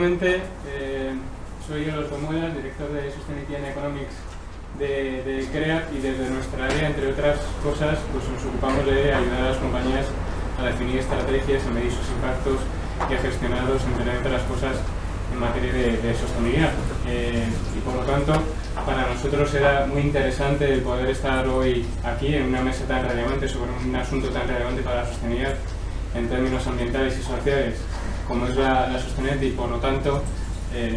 brevemente, soy Alberto Muelas, director de Sustainability and Economics de CREAT, y desde nuestra área, entre otras cosas, pues nos ocupamos de ayudar a las compañías a definir estrategias, a medir sus impactos y a gestionarlos, entre otras cosas, en materia de sostenibilidad. Y por lo tanto, para nosotros era muy interesante el poder estar hoy aquí en una mesa tan relevante sobre un asunto tan relevante para la sostenibilidad en términos ambientales y sociales como es la sostenibilidad, y por lo tanto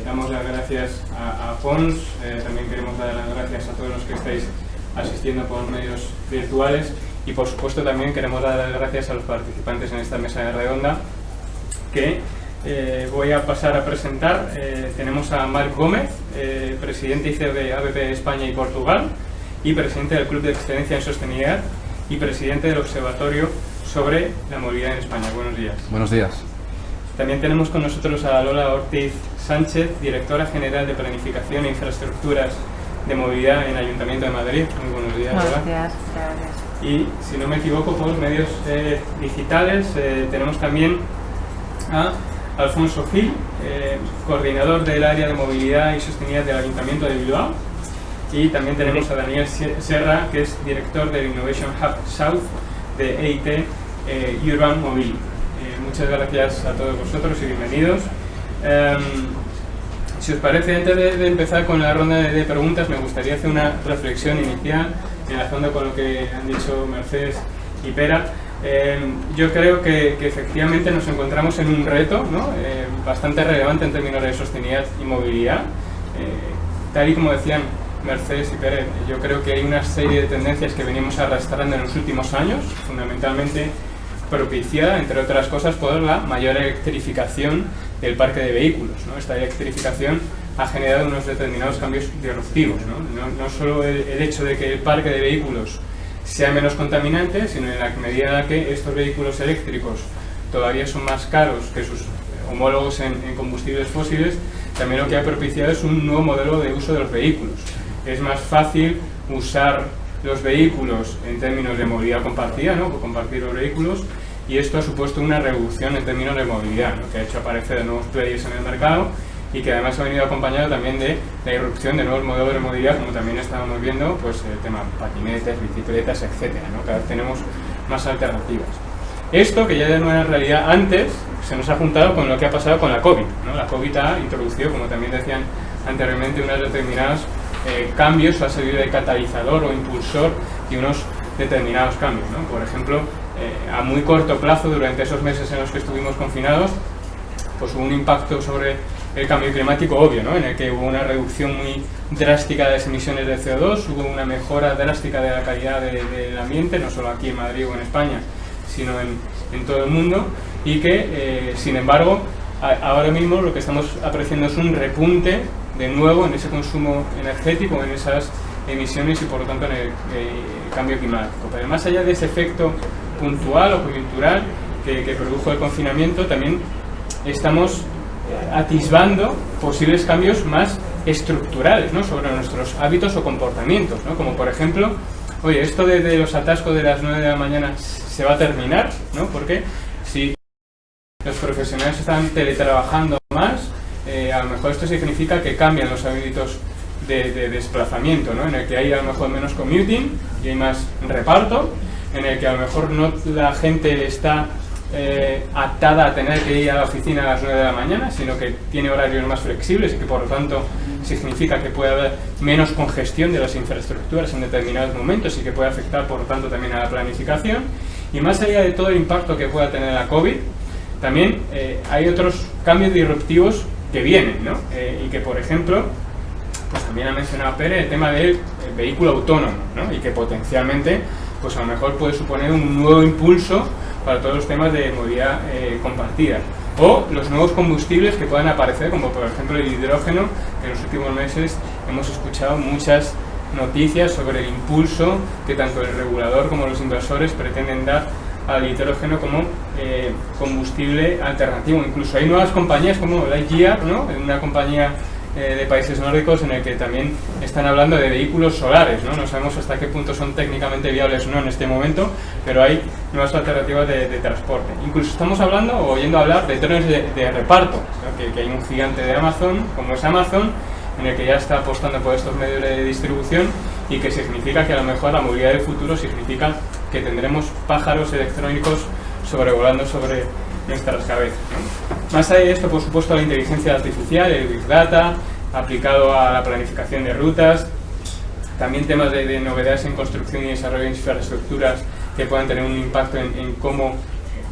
damos las gracias a Pons, también queremos dar las gracias a todos los que estáis asistiendo por medios virtuales, y por supuesto también queremos dar las gracias a los participantes en esta mesa de redonda que voy a pasar a presentar. Tenemos a Marc Gómez, presidente y CEO de ABP España y Portugal, y presidente del Club de Excelencia en Sostenibilidad y presidente del Observatorio sobre la Movilidad en España. Buenos días. Buenos días. También tenemos con nosotros a Lola Ortiz Sánchez, directora general de Planificación e Infraestructuras de Movilidad en el Ayuntamiento de Madrid. Muy buenos días, Lola. Buenos días, gracias. Y si no me equivoco, por medios digitales tenemos también a Alfonso Gil, coordinador del área de movilidad y sostenibilidad del Ayuntamiento de Bilbao, y también tenemos a Daniel Serra, que es director del Innovation Hub South de EIT Urban Mobility. Muchas gracias a todos vosotros y bienvenidos. Si os parece, antes de empezar con la ronda de preguntas, me gustaría hacer una reflexión inicial, enlazando con lo que han dicho Mercedes y Pera. Yo creo que efectivamente nos encontramos en un reto, ¿no? Bastante relevante en términos de sostenibilidad y movilidad. Tal y como decían Mercedes y Pera, yo creo que hay una serie de tendencias que venimos arrastrando en los últimos años, fundamentalmente propiciada, entre otras cosas, por la mayor electrificación del parque de vehículos, ¿no? Esta electrificación ha generado unos determinados cambios disruptivos, ¿no? No solo el hecho de que el parque de vehículos sea menos contaminante, sino en la medida que estos vehículos eléctricos todavía son más caros que sus homólogos en combustibles fósiles, también lo que ha propiciado es un nuevo modelo de uso de los vehículos. Es más fácil usar los vehículos en términos de movilidad compartida, ¿no? Compartir los vehículos, y esto ha supuesto una revolución en términos de movilidad, ¿no? Que ha hecho aparecer nuevos players en el mercado y que además ha venido acompañado también de la irrupción de nuevos modelos de movilidad, como también estábamos viendo, pues el tema patinetes, bicicletas, etcétera, ¿no? Cada vez tenemos más alternativas. Esto, que ya era una realidad antes, se nos ha juntado con lo que ha pasado con la COVID, ¿no? La COVID ha introducido, como también decían anteriormente, unos determinados cambios, o ha servido de catalizador o impulsor de unos determinados cambios, ¿no? Por ejemplo, a muy corto plazo, durante esos meses en los que estuvimos confinados, pues hubo un impacto sobre el cambio climático obvio, ¿no? En el que hubo una reducción muy drástica de las emisiones de CO2, hubo una mejora drástica de la calidad del ambiente, no solo aquí en Madrid o en España, sino en todo el mundo, y que, sin embargo, ahora mismo lo que estamos apreciando es un repunte de nuevo en ese consumo energético, en esas emisiones y por lo tanto en el cambio climático. Pero más allá de ese efecto puntual o coyuntural que produjo el confinamiento, también estamos atisbando posibles cambios más estructurales, ¿no? Sobre nuestros hábitos o comportamientos, ¿no? Como por ejemplo, oye, esto de los atascos de las 9 de la mañana se va a terminar, ¿no? Porque si los profesionales están teletrabajando más, a lo mejor esto significa que cambian los hábitos de desplazamiento, ¿no? En el que hay a lo mejor menos commuting y hay más reparto, en el que a lo mejor no la gente está atada a tener que ir a la oficina a las 9 de la mañana, sino que tiene horarios más flexibles y que por lo tanto significa que puede haber menos congestión de las infraestructuras en determinados momentos y que puede afectar por lo tanto también a la planificación. Y más allá de todo el impacto que pueda tener la COVID, también hay otros cambios disruptivos que vienen, ¿no? Y que, por ejemplo, pues también ha mencionado Pere, el tema del vehículo autónomo, ¿no? Y que potencialmente, pues a lo mejor puede suponer un nuevo impulso para todos los temas de movilidad compartida. O los nuevos combustibles que puedan aparecer, como por ejemplo el hidrógeno, que en los últimos meses hemos escuchado muchas noticias sobre el impulso que tanto el regulador como los inversores pretenden dar al hidrógeno como combustible alternativo. Incluso hay nuevas compañías como Lightyear, ¿no? Una compañía de países nórdicos en el que también están hablando de vehículos solares, ¿no? No sabemos hasta qué punto son técnicamente viables o no en este momento, pero hay nuevas alternativas de transporte. Incluso estamos hablando o oyendo hablar de trenes de reparto, ¿no? que hay un gigante de Amazon, como es Amazon, en el que ya está apostando por estos medios de distribución y que significa que a lo mejor la movilidad del futuro significa que tendremos pájaros electrónicos sobrevolando sobre nuestras cabezas, ¿no? Más allá de esto, por supuesto, la inteligencia artificial, el Big Data, aplicado a la planificación de rutas, también temas de novedades en construcción y desarrollo de infraestructuras que puedan tener un impacto en cómo,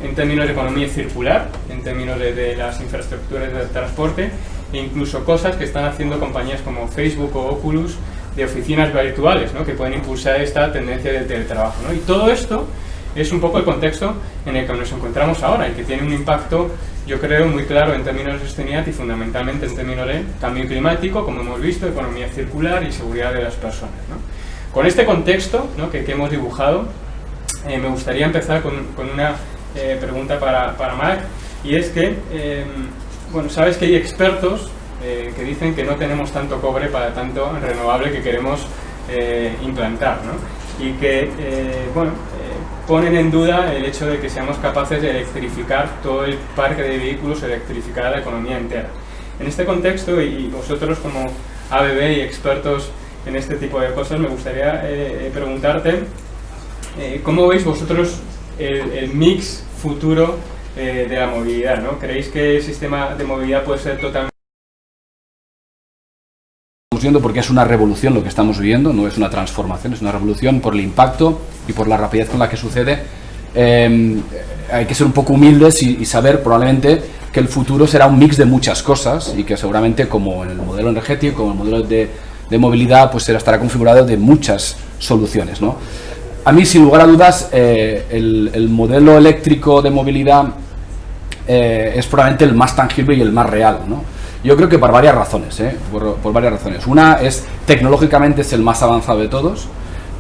en términos de economía circular, en términos de las infraestructuras de transporte, e incluso cosas que están haciendo compañías como Facebook o Oculus de oficinas virtuales, ¿no? Que pueden impulsar esta tendencia del teletrabajo, ¿no? Y todo esto es un poco el contexto en el que nos encontramos ahora y que tiene un impacto, yo creo, muy claro en términos de sostenibilidad y fundamentalmente en términos de cambio climático, como hemos visto, economía circular y seguridad de las personas, ¿no? Con este contexto, ¿no? que hemos dibujado, me gustaría empezar con una pregunta para Marc, y es que, bueno, sabes que hay expertos que dicen que no tenemos tanto cobre para tanto renovable que queremos implantar, ¿no? Y que, bueno, ponen en duda el hecho de que seamos capaces de electrificar todo el parque de vehículos, electrificar la economía entera. En este contexto, y vosotros como ABB y expertos en este tipo de cosas, me gustaría preguntarte ¿cómo veis vosotros el mix futuro de la movilidad, ¿no? ¿Creéis que el sistema de movilidad puede ser totalmente viendo? Porque es una revolución lo que estamos viviendo, no es una transformación, es una revolución por el impacto y por la rapidez con la que sucede. Hay que ser un poco humildes y saber probablemente que el futuro será un mix de muchas cosas y que seguramente, como en el modelo energético, como en el modelo de movilidad, pues estará configurado de muchas soluciones, ¿no? A mí, sin lugar a dudas, el modelo eléctrico de movilidad es probablemente el más tangible y el más real, ¿no? Yo creo que por varias razones, por varias razones. Una es, tecnológicamente es el más avanzado de todos.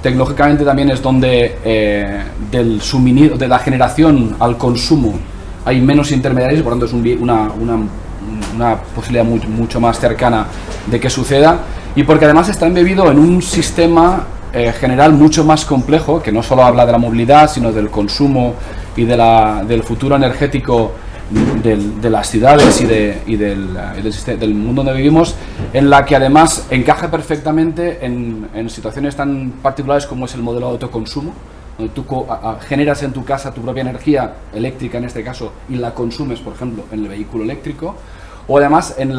Tecnológicamente también es donde del suministro, de la generación al consumo hay menos intermediarios, por lo tanto es una posibilidad mucho más cercana de que suceda, y porque además está embebido en un sistema general mucho más complejo, que no solo habla de la movilidad, sino del consumo y del futuro energético de las ciudades y del mundo donde vivimos, en la que además encaja perfectamente en situaciones tan particulares como es el modelo de autoconsumo, donde tú generas en tu casa tu propia energía eléctrica en este caso y la consumes, por ejemplo, en el vehículo eléctrico, o además en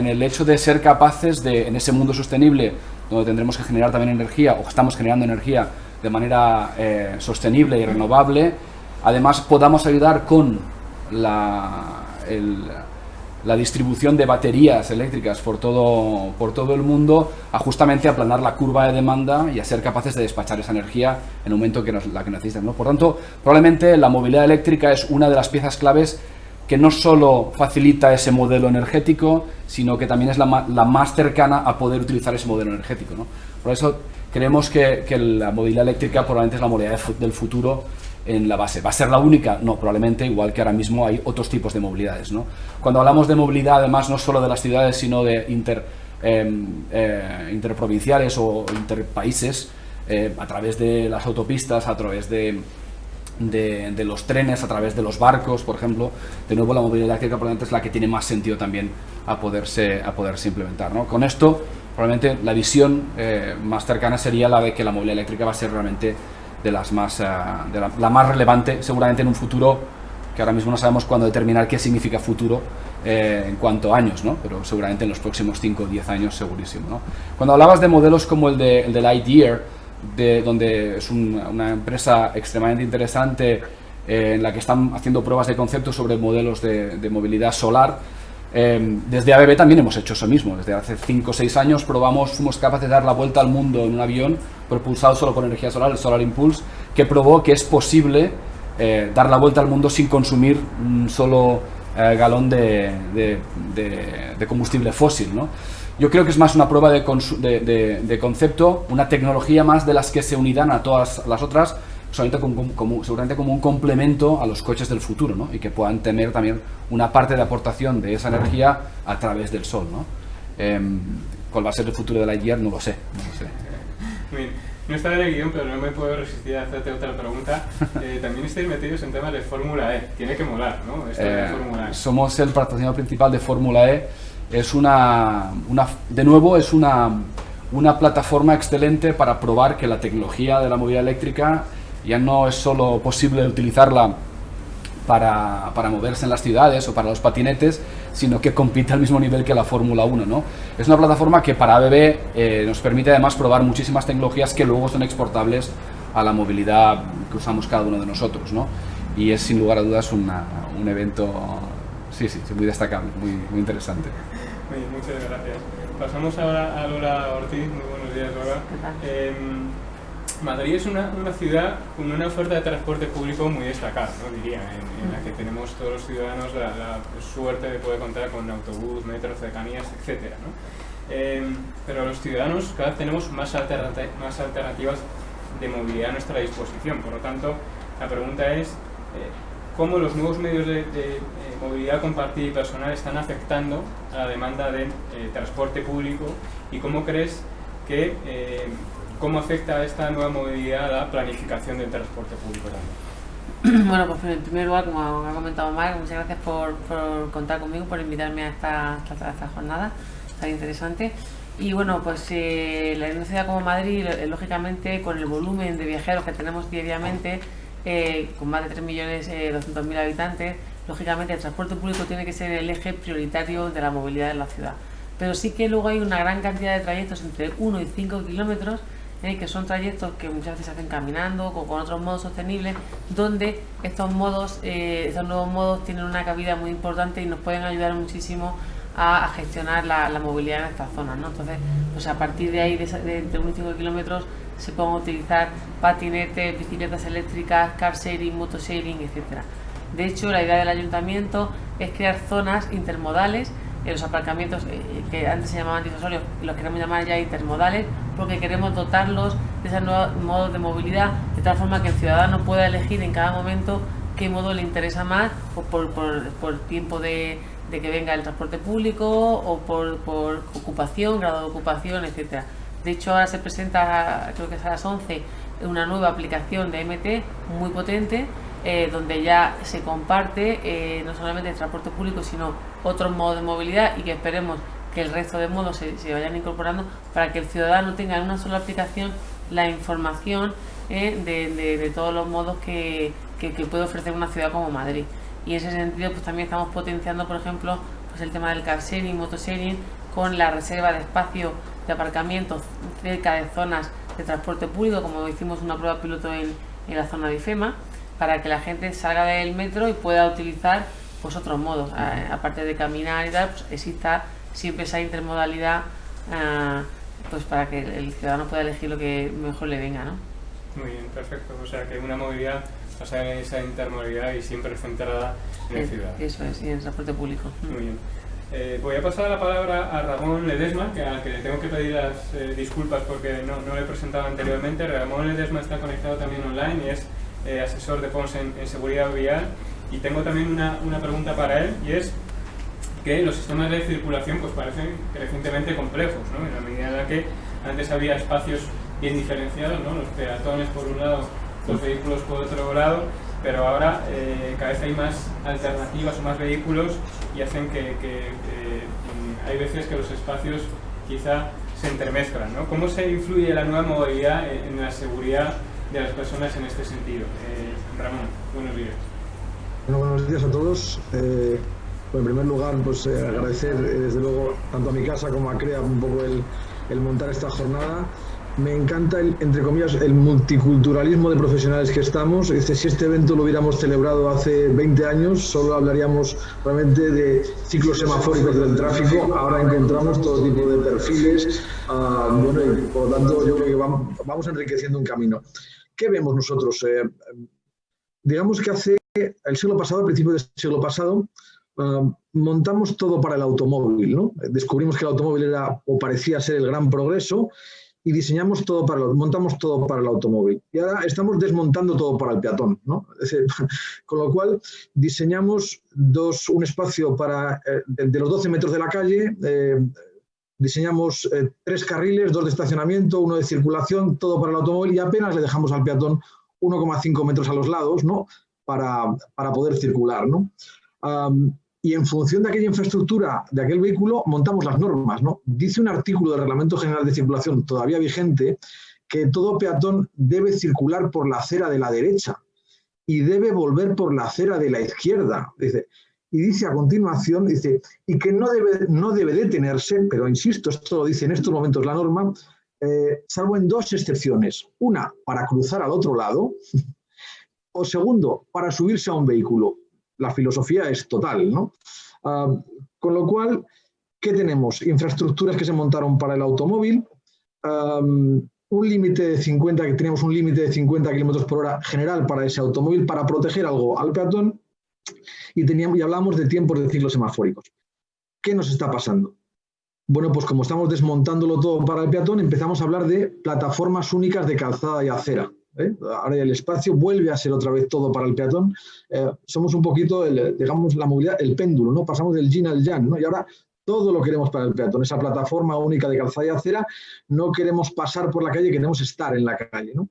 el hecho de ser capaces de, en ese mundo sostenible donde tendremos que generar también energía, o estamos generando energía de manera sostenible y renovable, además podamos ayudar con la distribución de baterías eléctricas por todo el mundo a justamente aplanar la curva de demanda y a ser capaces de despachar esa energía en el momento la que necesitan, ¿no? Por tanto, probablemente la movilidad eléctrica es una de las piezas claves que no solo facilita ese modelo energético, sino que también es la más cercana a poder utilizar ese modelo energético, ¿no? Por eso creemos que la movilidad eléctrica probablemente es la movilidad del futuro en la base. ¿Va a ser la única? No, probablemente, igual que ahora mismo hay otros tipos de movilidades, ¿no? Cuando hablamos de movilidad, además, no solo de las ciudades, sino de interprovinciales o interpaíses, a través de las autopistas, a través de los trenes, a través de los barcos, por ejemplo, de nuevo la movilidad eléctrica probablemente es la que tiene más sentido también a poderse implementar, ¿no? Con esto, probablemente la visión más cercana sería la de que la movilidad eléctrica va a ser realmente de las más, la más relevante, seguramente en un futuro que ahora mismo no sabemos cuándo determinar qué significa futuro en cuanto a años, ¿no? Pero seguramente en los próximos 5 o 10 años segurísimo, ¿no? Cuando hablabas de modelos como el de Lightyear, donde es una empresa extremadamente interesante en la que están haciendo pruebas de concepto sobre modelos de movilidad solar, desde ABB también hemos hecho eso mismo. Desde hace 5 o 6 años fuimos capaces de dar la vuelta al mundo en un avión propulsado solo por energía solar, el Solar Impulse, que probó que es posible dar la vuelta al mundo sin consumir un solo galón de combustible fósil, ¿no? Yo creo que es más una prueba de concepto, una tecnología más de las que se unirán a todas las otras, seguramente como un complemento a los coches del futuro, ¿no? Y que puedan tener también una parte de aportación de esa energía a través del sol, ¿no? ¿Cuál va a ser el futuro de Lightyear? No lo sé. Muy bien. No está en el guión, pero no me puedo resistir a hacerte otra pregunta. También estáis metidos en temas de Fórmula E. Tiene que molar, ¿no? Esto de Fórmula E. Somos el patrocinador principal de Fórmula E. Es de nuevo, es una plataforma excelente para probar que la tecnología de la movilidad eléctrica ya no es solo posible utilizarla para moverse en las ciudades o para los patinetes, sino que compite al mismo nivel que la Fórmula 1, ¿no? Es una plataforma que para ABB nos permite además probar muchísimas tecnologías que luego son exportables a la movilidad que usamos cada uno de nosotros, ¿no? Y es sin lugar a dudas un evento, sí, muy destacable, muy interesante. Muy bien, muchas gracias. Pasamos ahora a Lola Ortiz. Muy buenos días, Lola. Madrid es una ciudad con una oferta de transporte público muy destacada, ¿no? Diría, en la que tenemos todos los ciudadanos la suerte de poder contar con autobús, metro, cercanías, etc., ¿no? Pero los ciudadanos cada vez tenemos más alternativas de movilidad a nuestra disposición. Por lo tanto, la pregunta es cómo los nuevos medios de movilidad compartida y personal están afectando a la demanda de transporte público, y cómo crees que cómo afecta esta nueva movilidad a la planificación del transporte público también. Bueno, pues en primer lugar, como ha comentado Marc, muchas gracias por contar conmigo, por invitarme a esta jornada tan interesante. Y bueno, pues en una ciudad como Madrid, lógicamente, con el volumen de viajeros que tenemos diariamente, con más de 3.200.000 habitantes, lógicamente el transporte público tiene que ser el eje prioritario de la movilidad en la ciudad. Pero sí que luego hay una gran cantidad de trayectos entre 1 y 5 kilómetros, que son trayectos que muchas veces se hacen caminando o con otros modos sostenibles, donde estos nuevos modos tienen una cabida muy importante y nos pueden ayudar muchísimo a gestionar la movilidad en estas zonas, ¿no? Entonces, pues a partir de ahí, de entre 1 y 5 kilómetros, se pueden utilizar patinetes, bicicletas eléctricas, car sharing, motosharing, etc. De hecho, la idea del ayuntamiento es crear zonas intermodales. Los aparcamientos que antes se llamaban disuasorios, los queremos llamar ya intermodales, porque queremos dotarlos de esos nuevos modos de movilidad, de tal forma que el ciudadano pueda elegir en cada momento qué modo le interesa más, o por tiempo de que venga el transporte público, o por ocupación, grado de ocupación, etc. De hecho, ahora se presenta, creo que es a las 11, una nueva aplicación de MT muy potente, donde ya se comparte no solamente el transporte público, sino otros modos de movilidad, y que esperemos que el resto de modos se vayan incorporando para que el ciudadano tenga en una sola aplicación la información de todos los modos que puede ofrecer una ciudad como Madrid. Y en ese sentido, pues también estamos potenciando, por ejemplo, pues el tema del car sharing, motosharing, con la reserva de espacio de aparcamientos cerca de zonas de transporte público, como hicimos una prueba piloto en la zona de IFEMA, para que la gente salga del metro y pueda utilizar pues otros modos, aparte de caminar y tal, pues exista siempre esa intermodalidad, pues para que el ciudadano pueda elegir lo que mejor le venga, ¿no? Muy bien, perfecto. O sea, que una movilidad basada en esa intermodalidad y siempre centrada en la ciudad. Eso es, y en el transporte público. Muy bien. Voy a pasar la palabra a Ramón Ledesma, al que le tengo que pedir las disculpas porque no le he presentado anteriormente. Ramón Ledesma está conectado también online y es asesor de Pons en seguridad vial, y tengo también una pregunta para él, y es que los sistemas de circulación pues parecen crecientemente complejos, ¿no? En la medida en la que antes había espacios bien diferenciados, ¿no? Los peatones por un lado, los vehículos por otro lado, pero ahora cada vez hay más alternativas o más vehículos, y hacen que hay veces que los espacios quizá se entremezclan, ¿no? ¿Cómo se influye la nueva movilidad en la seguridad de las personas en este sentido? Ramón, buenos días. Bueno, buenos días a todos. Bueno, en primer lugar, pues agradecer desde luego tanto a mi casa como a CREA un poco el montar esta jornada. Me encanta, entre comillas, el multiculturalismo de profesionales que estamos. Si este evento lo hubiéramos celebrado hace 20 años, solo hablaríamos realmente de ciclos semafóricos del tráfico. Ahora encontramos todo tipo de perfiles. Bueno, y por lo tanto, yo creo que vamos enriqueciendo un camino. ¿Qué vemos nosotros? Digamos que hace el siglo pasado, al principio del siglo pasado, montamos todo para el automóvil, ¿no? Descubrimos que el automóvil era o parecía ser el gran progreso, y montamos todo para el automóvil. Y ahora estamos desmontando todo para el peatón, ¿no? Es decir, con lo cual diseñamos un espacio de los 12 metros de la calle, diseñamos 3 carriles, 2 de estacionamiento, 1 de circulación, todo para el automóvil y apenas le dejamos al peatón 1,5 metros a los lados, ¿no? para poder circular, ¿no? Y en función de aquella infraestructura, de aquel vehículo, montamos las normas, ¿no? Dice un artículo del Reglamento General de Circulación todavía vigente que todo peatón debe circular por la acera de la derecha y debe volver por la acera de la izquierda. Y dice a continuación, y que no debe detenerse, pero insisto, esto lo dice en estos momentos la norma, salvo en 2 excepciones. Una, para cruzar al otro lado, o segundo, para subirse a un vehículo. La filosofía es total, ¿no? Con lo cual, ¿qué tenemos? Infraestructuras que se montaron para el automóvil, un límite de 50, que teníamos un límite de 50 km/h general para ese automóvil para proteger algo al peatón y hablamos de tiempos de ciclos semafóricos. ¿Qué nos está pasando? Bueno, pues como estamos desmontándolo todo para el peatón, empezamos a hablar de plataformas únicas de calzada y acera. Ahora el espacio vuelve a ser otra vez todo para el peatón. Somos un poquito, digamos, la movilidad, el péndulo, ¿no? Pasamos del yin al yang, ¿no? Y ahora todo lo queremos para el peatón. Esa plataforma única de calzada y acera, no queremos pasar por la calle, queremos estar en la calle, ¿no?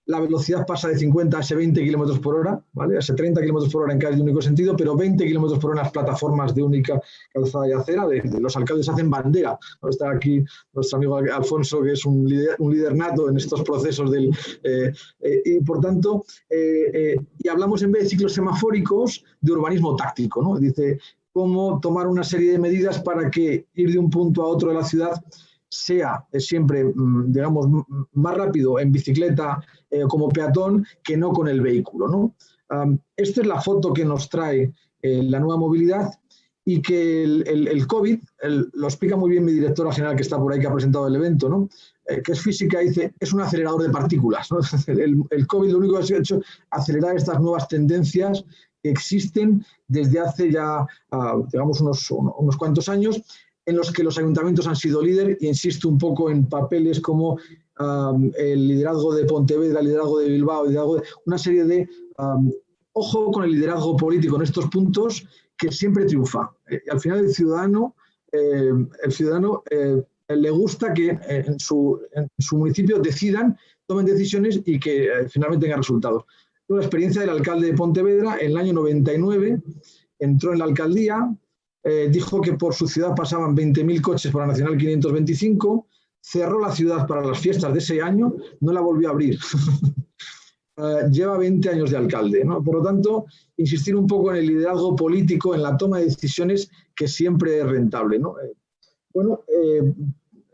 La velocidad pasa de 50 a ese 20 km/h, ¿vale? A ese 30 km/h en calles de único sentido, pero 20 km/h en las plataformas de única calzada y acera. Los alcaldes hacen bandera. Está aquí nuestro amigo Alfonso, que es un líder nato en estos procesos y por tanto, y hablamos en vez de ciclos semafóricos de urbanismo táctico, ¿no? Dice cómo tomar una serie de medidas para que ir de un punto a otro de la ciudad sea siempre, digamos, más rápido en bicicleta como peatón que no con el vehículo, ¿no? Esta es la foto que nos trae la nueva movilidad y que el COVID, lo explica muy bien mi directora general que está por ahí, que ha presentado el evento, ¿no? Que es física, dice, es un acelerador de partículas, ¿no? El COVID lo único que ha hecho es acelerar estas nuevas tendencias que existen desde hace ya, digamos, unos cuantos años, en los que los ayuntamientos han sido líder, y insisto un poco en papeles como el liderazgo de Pontevedra, el liderazgo de Bilbao, una serie de... ojo con el liderazgo político en estos puntos, que siempre triunfa. Al final el ciudadano le gusta que en su municipio tomen decisiones y que finalmente tengan resultados. La experiencia del alcalde de Pontevedra, en el año 99, entró en la alcaldía, dijo que por su ciudad pasaban 20.000 coches por la Nacional 525, cerró la ciudad para las fiestas de ese año, no la volvió a abrir. Lleva 20 años de alcalde, ¿no? Por lo tanto, insistir un poco en el liderazgo político, en la toma de decisiones, que siempre es rentable, ¿no?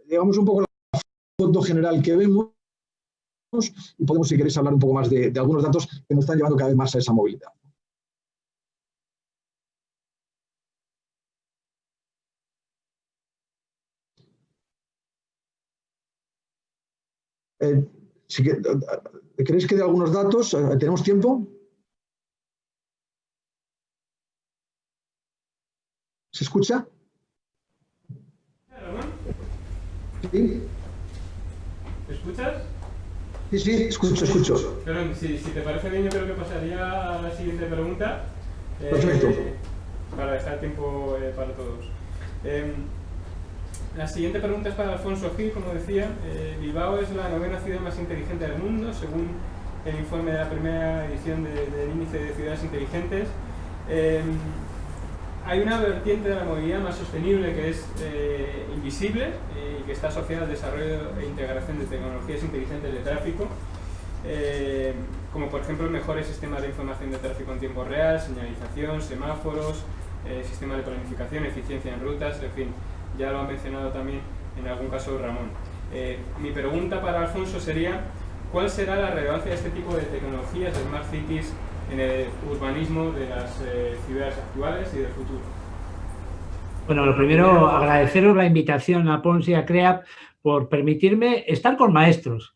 Digamos un poco la foto general que vemos y podemos, si queréis, hablar un poco más de algunos datos que nos están llevando cada vez más a esa movilidad. ¿Queréis que dé algunos datos? ¿Tenemos tiempo? ¿Se escucha? ¿Sí? ¿Me escuchas? Sí, escucho. Pero si te parece bien, yo creo que pasaría a la siguiente pregunta. Perfecto. Para dejar tiempo para todos. La siguiente pregunta es para Alfonso Gil, como decía. Bilbao es la 9ª ciudad más inteligente del mundo, según el informe de la primera edición del Índice de Ciudades Inteligentes. Hay una vertiente de la movilidad más sostenible que es invisible y que está asociada al desarrollo e integración de tecnologías inteligentes de tráfico, como por ejemplo mejores sistemas de información de tráfico en tiempo real, señalización, semáforos, sistemas de planificación, eficiencia en rutas, en fin. Ya lo ha mencionado también en algún caso Ramón. Mi pregunta para Alfonso sería, ¿cuál será la relevancia de este tipo de tecnologías de Smart Cities en el urbanismo de las ciudades actuales y del futuro? Bueno, lo primero, agradeceros la invitación a Pons y a CREAP por permitirme estar con maestros,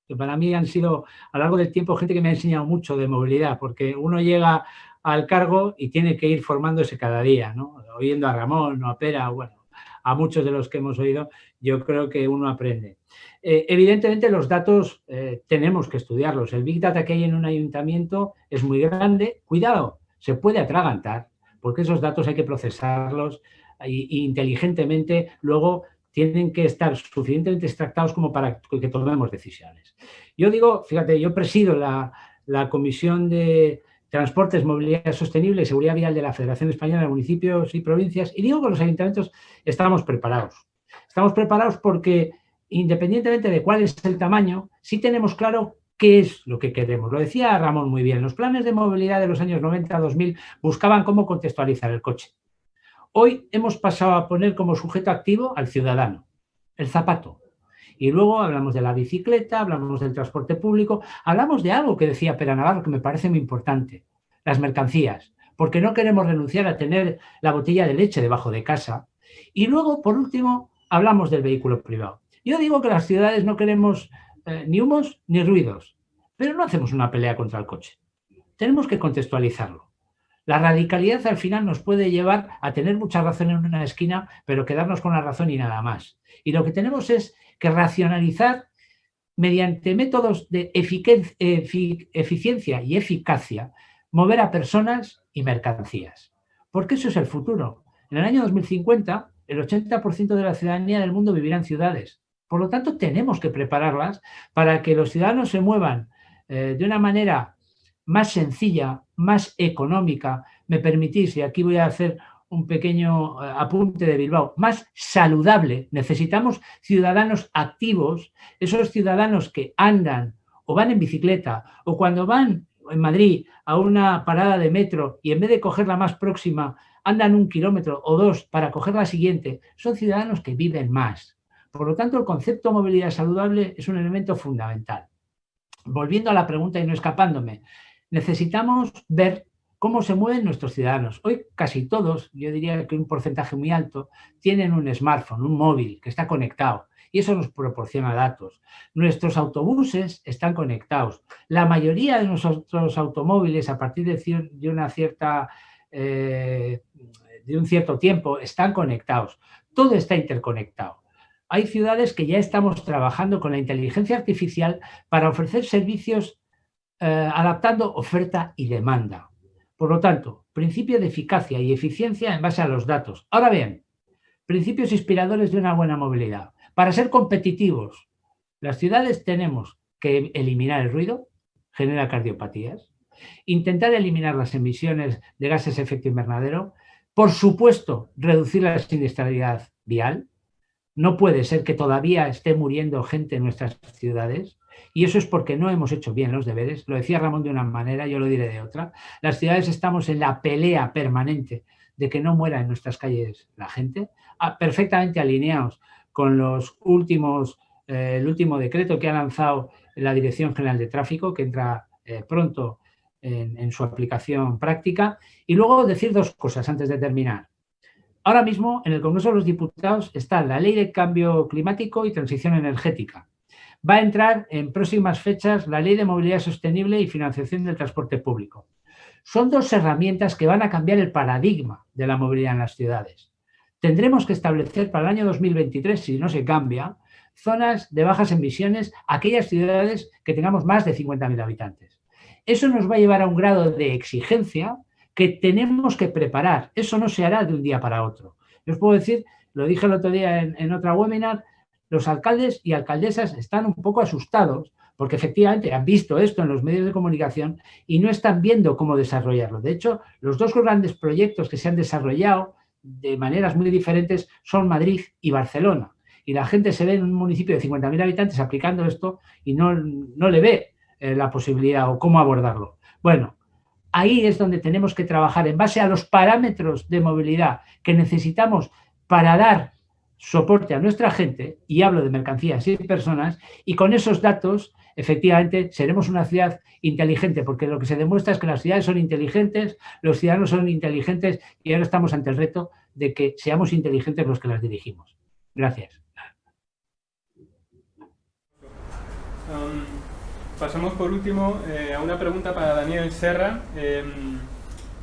que para mí han sido a lo largo del tiempo gente que me ha enseñado mucho de movilidad, porque uno llega al cargo y tiene que ir formándose cada día, ¿no? Oyendo a Ramón o a Pera, bueno, a muchos de los que hemos oído, yo creo que uno aprende. Evidentemente los datos tenemos que estudiarlos. El Big Data que hay en un ayuntamiento es muy grande. Cuidado, se puede atragantar, porque esos datos hay que procesarlos y inteligentemente, luego tienen que estar suficientemente extractados como para que tomemos decisiones. Yo digo, fíjate, yo presido la Comisión de Transportes, Movilidad Sostenible y Seguridad Vial de la Federación Española de Municipios y Provincias, y digo que los ayuntamientos estamos preparados. Estamos preparados porque, independientemente de cuál es el tamaño, sí tenemos claro qué es lo que queremos. Lo decía Ramón muy bien, los planes de movilidad de los años 90-2000 buscaban cómo contextualizar el coche. Hoy hemos pasado a poner como sujeto activo al ciudadano, el zapato. Y luego hablamos de la bicicleta, hablamos del transporte público, hablamos de algo que decía Pera Navarro que me parece muy importante, las mercancías, porque no queremos renunciar a tener la botella de leche debajo de casa. Y luego, por último, hablamos del vehículo privado. Yo digo que las ciudades no queremos ni humos ni ruidos, pero no hacemos una pelea contra el coche. Tenemos que contextualizarlo. La radicalidad al final nos puede llevar a tener mucha razón en una esquina, pero quedarnos con la razón y nada más. Y lo que tenemos es que racionalizar mediante métodos de eficiencia y eficacia, mover a personas y mercancías. Porque eso es el futuro. En el año 2050, el 80% de la ciudadanía del mundo vivirá en ciudades. Por lo tanto, tenemos que prepararlas para que los ciudadanos se muevan de una manera más sencilla, más económica, me permitís, y aquí voy a hacer un pequeño apunte de Bilbao, más saludable. Necesitamos ciudadanos activos, esos ciudadanos que andan o van en bicicleta o cuando van en Madrid a una parada de metro y en vez de coger la más próxima andan 1 kilómetro o 2 para coger la siguiente, son ciudadanos que viven más. Por lo tanto, el concepto de movilidad saludable es un elemento fundamental. Volviendo a la pregunta y no escapándome, necesitamos ver cómo se mueven nuestros ciudadanos. Hoy casi todos, yo diría que un porcentaje muy alto, tienen un smartphone, un móvil que está conectado y eso nos proporciona datos. Nuestros autobuses están conectados. La mayoría de nuestros automóviles a partir de un cierto tiempo están conectados. Todo está interconectado. Hay ciudades que ya estamos trabajando con la inteligencia artificial para ofrecer servicios adaptando oferta y demanda. Por lo tanto, principio de eficacia y eficiencia en base a los datos. Ahora bien, principios inspiradores de una buena movilidad. Para ser competitivos, las ciudades tenemos que eliminar el ruido, genera cardiopatías, intentar eliminar las emisiones de gases de efecto invernadero, por supuesto, reducir la siniestralidad vial. No puede ser que todavía esté muriendo gente en nuestras ciudades. Y eso es porque no hemos hecho bien los deberes. Lo decía Ramón de una manera, yo lo diré de otra. Las ciudades estamos en la pelea permanente de que no muera en nuestras calles la gente, perfectamente alineados con el último decreto que ha lanzado la Dirección General de Tráfico, que entra pronto en su aplicación práctica. Y luego decir 2 cosas antes de terminar. Ahora mismo en el Congreso de los Diputados está la Ley de Cambio Climático y Transición Energética. Va a entrar en próximas fechas la Ley de Movilidad Sostenible y Financiación del Transporte Público. Son 2 herramientas que van a cambiar el paradigma de la movilidad en las ciudades. Tendremos que establecer para el año 2023, si no se cambia, zonas de bajas emisiones, aquellas ciudades que tengamos más de 50.000 habitantes. Eso nos va a llevar a un grado de exigencia que tenemos que preparar. Eso no se hará de un día para otro. Yo os puedo decir, lo dije el otro día en otra webinar, los alcaldes y alcaldesas están un poco asustados porque efectivamente han visto esto en los medios de comunicación y no están viendo cómo desarrollarlo. De hecho, los 2 grandes proyectos que se han desarrollado de maneras muy diferentes son Madrid y Barcelona. Y la gente se ve en un municipio de 50.000 habitantes aplicando esto y no le ve la posibilidad o cómo abordarlo. Bueno, ahí es donde tenemos que trabajar en base a los parámetros de movilidad que necesitamos para dar soporte a nuestra gente, y hablo de mercancías y personas, y con esos datos, efectivamente, seremos una ciudad inteligente, porque lo que se demuestra es que las ciudades son inteligentes, los ciudadanos son inteligentes, y ahora estamos ante el reto de que seamos inteligentes los que las dirigimos. Gracias. Pasamos por último a una pregunta para Daniel Serra.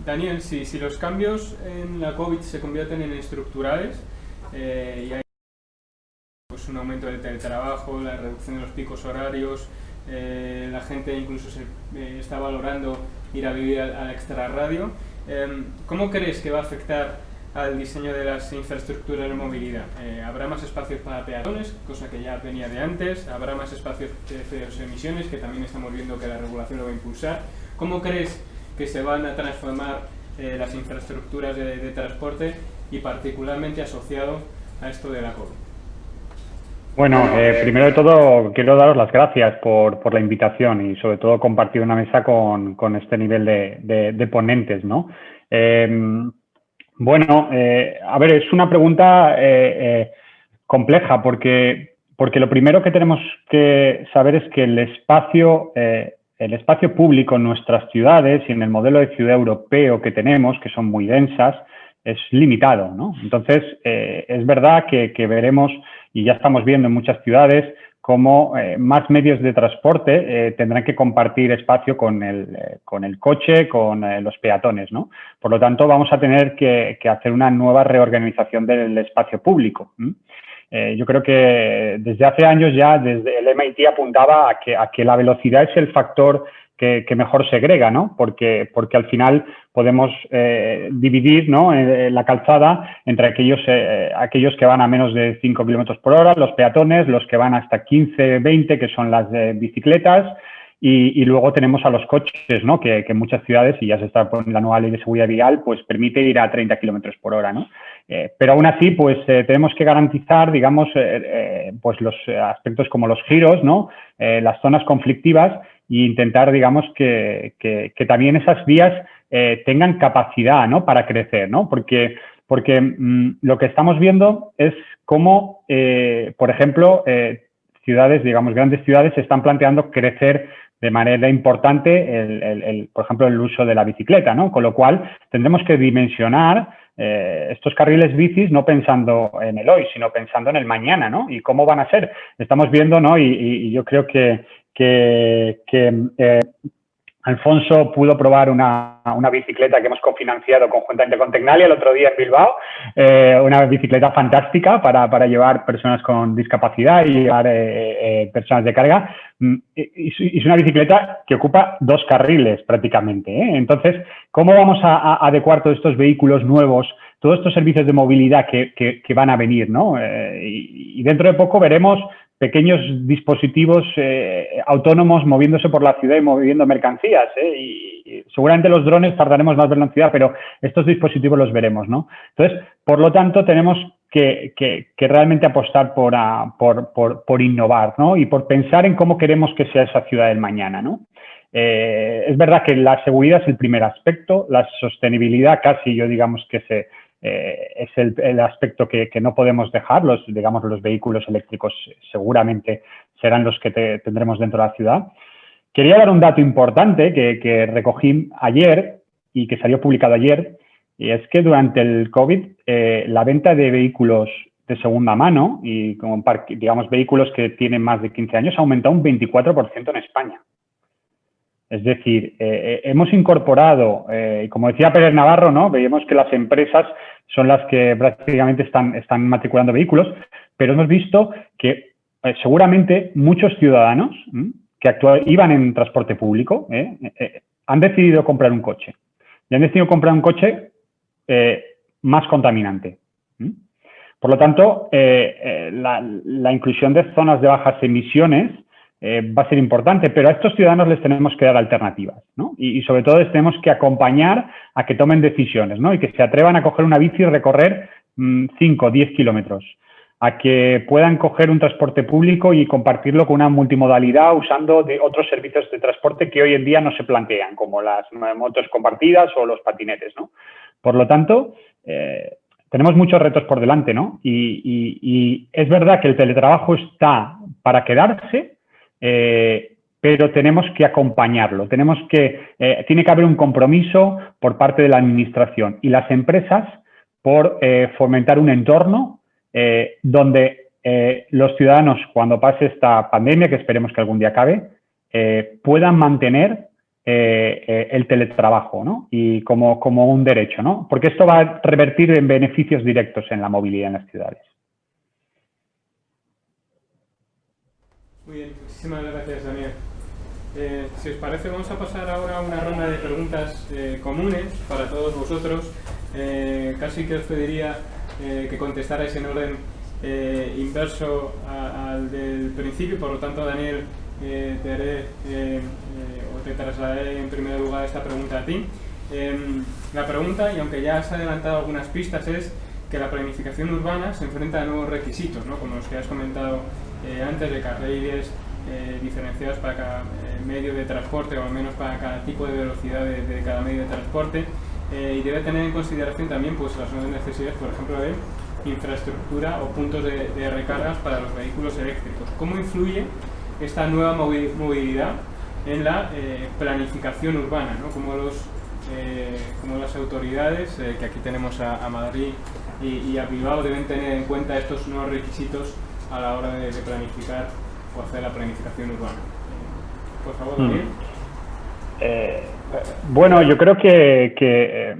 Daniel, si los cambios en la COVID se convierten en estructurales, y hay pues, un aumento del teletrabajo, la reducción de los picos horarios, la gente incluso está valorando ir a vivir al extrarradio. ¿Cómo crees que va a afectar al diseño de las infraestructuras de movilidad? ¿Habrá más espacios para peatones, cosa que ya venía de antes? ¿Habrá más espacios de emisiones, que también estamos viendo que la regulación lo va a impulsar? ¿Cómo crees que se van a transformar las infraestructuras de transporte y particularmente asociado a esto de la COVID? Bueno, primero de todo quiero daros las gracias por la invitación y sobre todo compartir una mesa con este nivel de ponentes, ¿no? Bueno, a ver, es una pregunta compleja porque lo primero que tenemos que saber es que el espacio público en nuestras ciudades y en el modelo de ciudad europeo que tenemos, que son muy densas, es limitado, ¿no? Entonces, es verdad que veremos, y ya estamos viendo en muchas ciudades, cómo más medios de transporte tendrán que compartir espacio con el coche, con los peatones, ¿no? Por lo tanto, vamos a tener que hacer una nueva reorganización del espacio público. Yo creo que desde hace años ya, desde el MIT apuntaba a que la velocidad es el factor que mejor segrega, ¿no? Porque al final podemos dividir, ¿no?, la calzada entre aquellos que van a menos de 5 kilómetros por hora, los peatones, los que van hasta 15, 20, que son las bicicletas, y luego tenemos a los coches, ¿no?, que en muchas ciudades, y ya se está poniendo la nueva ley de seguridad vial, pues permite ir a 30 kilómetros por hora, ¿no? Pero aún así, pues tenemos que garantizar, digamos, pues los aspectos como los giros, ¿no?, las zonas conflictivas, e intentar, digamos, que también esas vías tengan capacidad, ¿no?, para crecer, ¿no? Porque lo que estamos viendo es cómo, por ejemplo, ciudades, digamos, grandes ciudades, se están planteando crecer de manera importante, por ejemplo, el uso de la bicicleta, ¿no? Con lo cual, tendremos que dimensionar estos carriles bicis no pensando en el hoy, sino pensando en el mañana, ¿no? Y cómo van a ser. Estamos viendo, ¿no? Y yo creo que Alfonso pudo probar una bicicleta que hemos cofinanciado conjuntamente con Tecnalia el otro día en Bilbao, una bicicleta fantástica para llevar personas con discapacidad y llevar personas de carga. Es una bicicleta que ocupa 2 carriles prácticamente, ¿eh? Entonces, ¿cómo vamos a adecuar todos estos vehículos nuevos, todos estos servicios de movilidad que van a venir, ¿no? Y dentro de poco veremos pequeños dispositivos autónomos moviéndose por la ciudad y moviendo mercancías, y seguramente los drones tardaremos más verlo en ciudad, pero estos dispositivos los veremos, ¿no? Entonces, por lo tanto, tenemos que realmente apostar por innovar, ¿no? Y por pensar en cómo queremos que sea esa ciudad del mañana, ¿no? Es verdad que la seguridad es el primer aspecto, la sostenibilidad casi yo digamos que es el aspecto que no podemos dejar. Los vehículos eléctricos seguramente serán los que tendremos dentro de la ciudad. Quería dar un dato importante que recogí ayer y que salió publicado ayer, y es que durante el COVID la venta de vehículos de segunda mano y como digamos vehículos que tienen más de 15 años ha aumentado un 24% en España. Es decir, hemos incorporado, como decía Pérez Navarro, ¿no? Veíamos que las empresas son las que prácticamente están matriculando vehículos, pero hemos visto que seguramente muchos ciudadanos que iban en transporte público han decidido comprar un coche. Y han decidido comprar un coche más contaminante. Por lo tanto, la inclusión de zonas de bajas emisiones va a ser importante, pero a estos ciudadanos les tenemos que dar alternativas, ¿no? Y sobre todo les tenemos que acompañar a que tomen decisiones, ¿no? Y que se atrevan a coger una bici y recorrer 5 o 10 kilómetros, a que puedan coger un transporte público y compartirlo con una multimodalidad usando de otros servicios de transporte que hoy en día no se plantean, como las motos compartidas o los patinetes, ¿no? Por lo tanto, tenemos muchos retos por delante, ¿no? Y es verdad que el teletrabajo está para quedarse, pero tenemos que acompañarlo. Tiene que haber un compromiso por parte de la administración y las empresas por fomentar un entorno donde los ciudadanos, cuando pase esta pandemia, que esperemos que algún día acabe, puedan mantener el teletrabajo, ¿no? Y como un derecho, ¿no? Porque esto va a revertir en beneficios directos en la movilidad en las ciudades. Muy bien, muchísimas gracias, Daniel. Si os parece, vamos a pasar ahora a una ronda de preguntas comunes para todos vosotros. Casi que os pediría que contestarais en orden inverso al del principio, por lo tanto, Daniel, te haré o te trasladaré en primer lugar esta pregunta a ti. La pregunta, y aunque ya has adelantado algunas pistas, es que la planificación urbana se enfrenta a nuevos requisitos, ¿no? Como los que has comentado antes, de carriles diferenciados para cada medio de transporte, o al menos para cada tipo de velocidad de cada medio de transporte, y debe tener en consideración también pues, las nuevas necesidades, por ejemplo, de infraestructura o puntos de recargas para los vehículos eléctricos. ¿Cómo influye esta nueva movilidad en la planificación urbana, ¿no? Cómo las autoridades, que aquí tenemos a Madrid y a Bilbao, deben tener en cuenta estos nuevos requisitos a la hora de planificar o hacer la planificación urbana? Por favor, Daniel. Bueno, yo creo que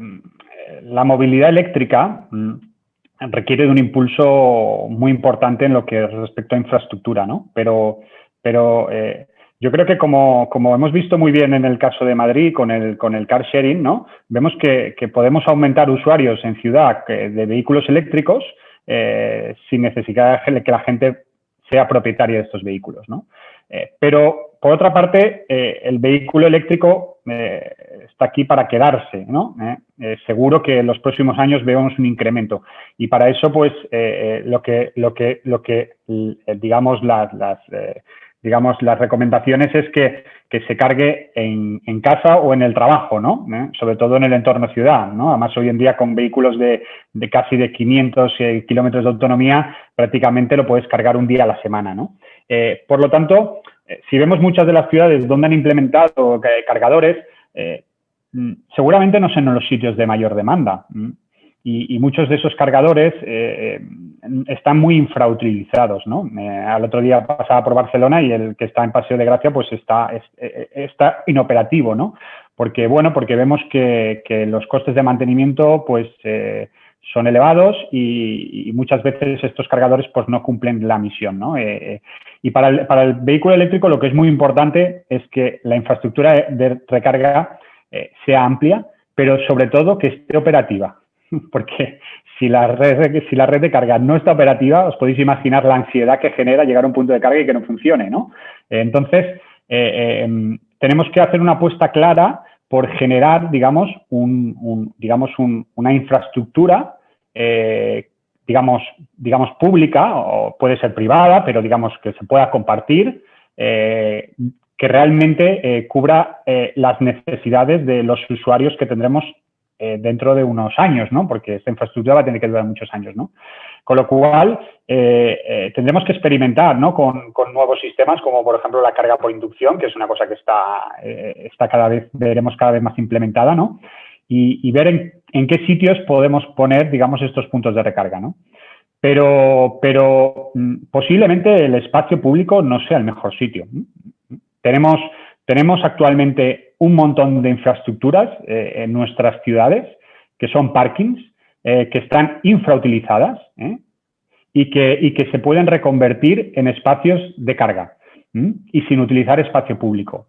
la movilidad eléctrica requiere de un impulso muy importante en lo que respecta a infraestructura, ¿no? Pero yo creo que como hemos visto muy bien en el caso de Madrid con el car sharing, ¿no? Vemos que podemos aumentar usuarios en ciudad de vehículos eléctricos sin necesidad de que la gente sea propietaria de estos vehículos, ¿no? Pero, por otra parte, el vehículo eléctrico está aquí para quedarse, ¿no? Seguro que en los próximos años vemos un incremento. Y para eso, pues, digamos, las recomendaciones es que se cargue en casa o en el trabajo, ¿no? Sobre todo en el entorno ciudad, ¿no? Además, hoy en día con vehículos de casi de 500 kilómetros de autonomía, prácticamente lo puedes cargar un día a la semana, ¿no? Por lo tanto, si vemos muchas de las ciudades donde han implementado cargadores, seguramente no son en los sitios de mayor demanda. Y muchos de esos cargadores están muy infrautilizados, ¿no? Al otro día pasaba por Barcelona y el que está en Paseo de Gracia pues está inoperativo, ¿no? Porque vemos que los costes de mantenimiento pues son elevados y muchas veces estos cargadores pues no cumplen la misión, ¿no? Y para el vehículo eléctrico lo que es muy importante es que la infraestructura de recarga sea amplia, pero sobre todo que esté operativa. Porque si la red de carga no está operativa, os podéis imaginar la ansiedad que genera llegar a un punto de carga y que no funcione, ¿no? Entonces, tenemos que hacer una apuesta clara por generar, digamos, una infraestructura, digamos, pública, o puede ser privada, pero digamos que se pueda compartir, que realmente cubra las necesidades de los usuarios que tendremos dentro de unos años, ¿no? Porque esta infraestructura va a tener que durar muchos años, ¿no? Con lo cual, tendremos que experimentar, ¿no? Con nuevos sistemas, como por ejemplo la carga por inducción, que es una cosa que veremos cada vez más implementada, ¿no? Y ver en qué sitios podemos poner, digamos, estos puntos de recarga, ¿no? Pero posiblemente el espacio público no sea el mejor sitio. Tenemos actualmente un montón de infraestructuras en nuestras ciudades, que son parkings, que están infrautilizadas y que se pueden reconvertir en espacios de carga y sin utilizar espacio público.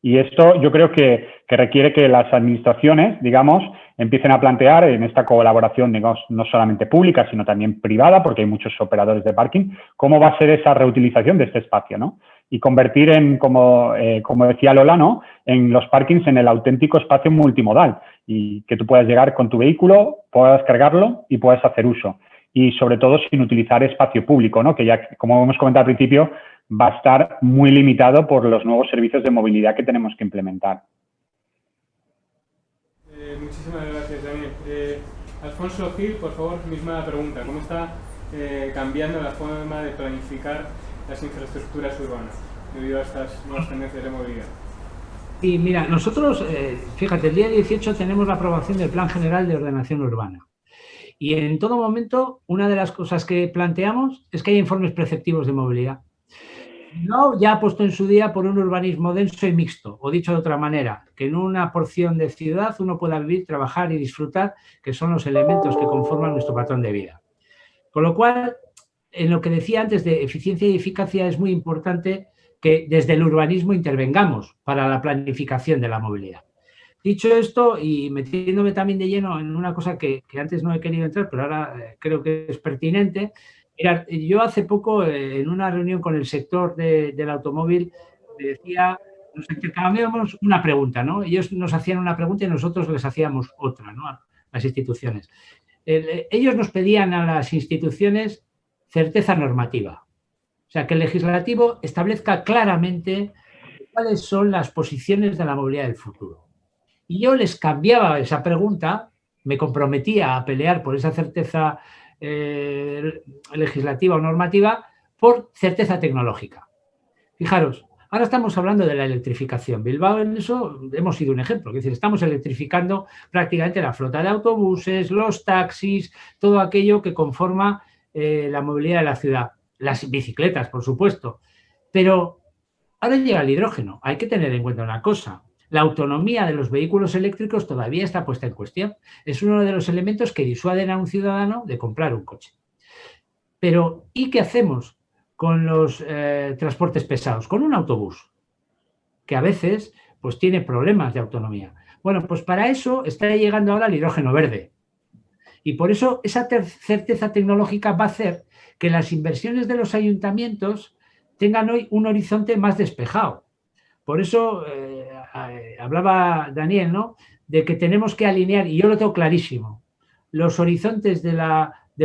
Y esto yo creo que requiere que las administraciones, digamos, empiecen a plantear en esta colaboración, digamos, no solamente pública, sino también privada, porque hay muchos operadores de parking, cómo va a ser esa reutilización de este espacio, ¿no? Y convertir como decía Lola, ¿no? En los parkings en el auténtico espacio multimodal y que tú puedas llegar con tu vehículo, puedas cargarlo y puedas hacer uso. Y sobre todo sin utilizar espacio público, ¿no? Que ya, como hemos comentado al principio, va a estar muy limitado por los nuevos servicios de movilidad que tenemos que implementar. Muchísimas gracias, Daniel. Alfonso Gil, por favor, misma pregunta. ¿Cómo está cambiando la forma de planificar las infraestructuras urbanas debido a estas nuevas tendencias de movilidad? Y mira, nosotros, fíjate, el día 18 tenemos la aprobación del Plan General de Ordenación Urbana. Y en todo momento, una de las cosas que planteamos es que hay informes preceptivos de movilidad. No, ya ha puesto en su día por un urbanismo denso y mixto, o dicho de otra manera, que en una porción de ciudad uno pueda vivir, trabajar y disfrutar, que son los elementos que conforman nuestro patrón de vida. Con lo cual, en lo que decía antes de eficiencia y eficacia, es muy importante que que desde el urbanismo intervengamos para la planificación de la movilidad. Dicho esto, y metiéndome también de lleno en una cosa que antes no he querido entrar, pero ahora creo que es pertinente. Mirad, yo hace poco, en una reunión con el sector del automóvil, me decía, nos intercambiábamos una pregunta, ¿no? Ellos nos hacían una pregunta y nosotros les hacíamos otra, ¿no? A las instituciones. Ellos nos pedían a las instituciones certeza normativa. O sea, que el legislativo establezca claramente cuáles son las posiciones de la movilidad del futuro. Y yo les cambiaba esa pregunta, me comprometía a pelear por esa certeza legislativa o normativa por certeza tecnológica. Fijaros, ahora estamos hablando de la electrificación. Bilbao, en eso hemos sido un ejemplo. Es decir, estamos electrificando prácticamente la flota de autobuses, los taxis, todo aquello que conforma la movilidad de la ciudad. Las bicicletas, por supuesto. Pero ahora llega el hidrógeno. Hay que tener en cuenta una cosa. La autonomía de los vehículos eléctricos todavía está puesta en cuestión. Es uno de los elementos que disuaden a un ciudadano de comprar un coche. Pero, ¿y qué hacemos con los transportes pesados? Con un autobús, que a veces pues, tiene problemas de autonomía. Bueno, pues para eso está llegando ahora el hidrógeno verde. Y por eso esa certeza tecnológica va a hacer que las inversiones de los ayuntamientos tengan hoy un horizonte más despejado. Por eso hablaba Daniel, ¿no?, de que tenemos que alinear, y yo lo tengo clarísimo, los horizontes de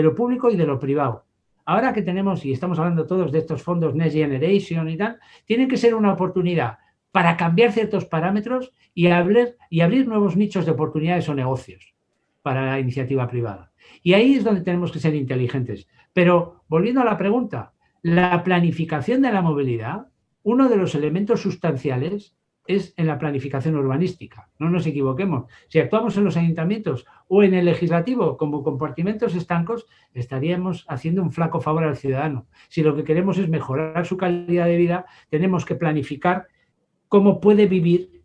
lo público y de lo privado. Ahora que tenemos, y estamos hablando todos de estos fondos Next Generation y tal, tienen que ser una oportunidad para cambiar ciertos parámetros y abrir nuevos nichos de oportunidades o negocios para la iniciativa privada. Y ahí es donde tenemos que ser inteligentes. Pero, volviendo a la pregunta, la planificación de la movilidad, uno de los elementos sustanciales es en la planificación urbanística. No nos equivoquemos. Si actuamos en los ayuntamientos o en el legislativo como compartimentos estancos, estaríamos haciendo un flaco favor al ciudadano. Si lo que queremos es mejorar su calidad de vida, tenemos que planificar cómo puede vivir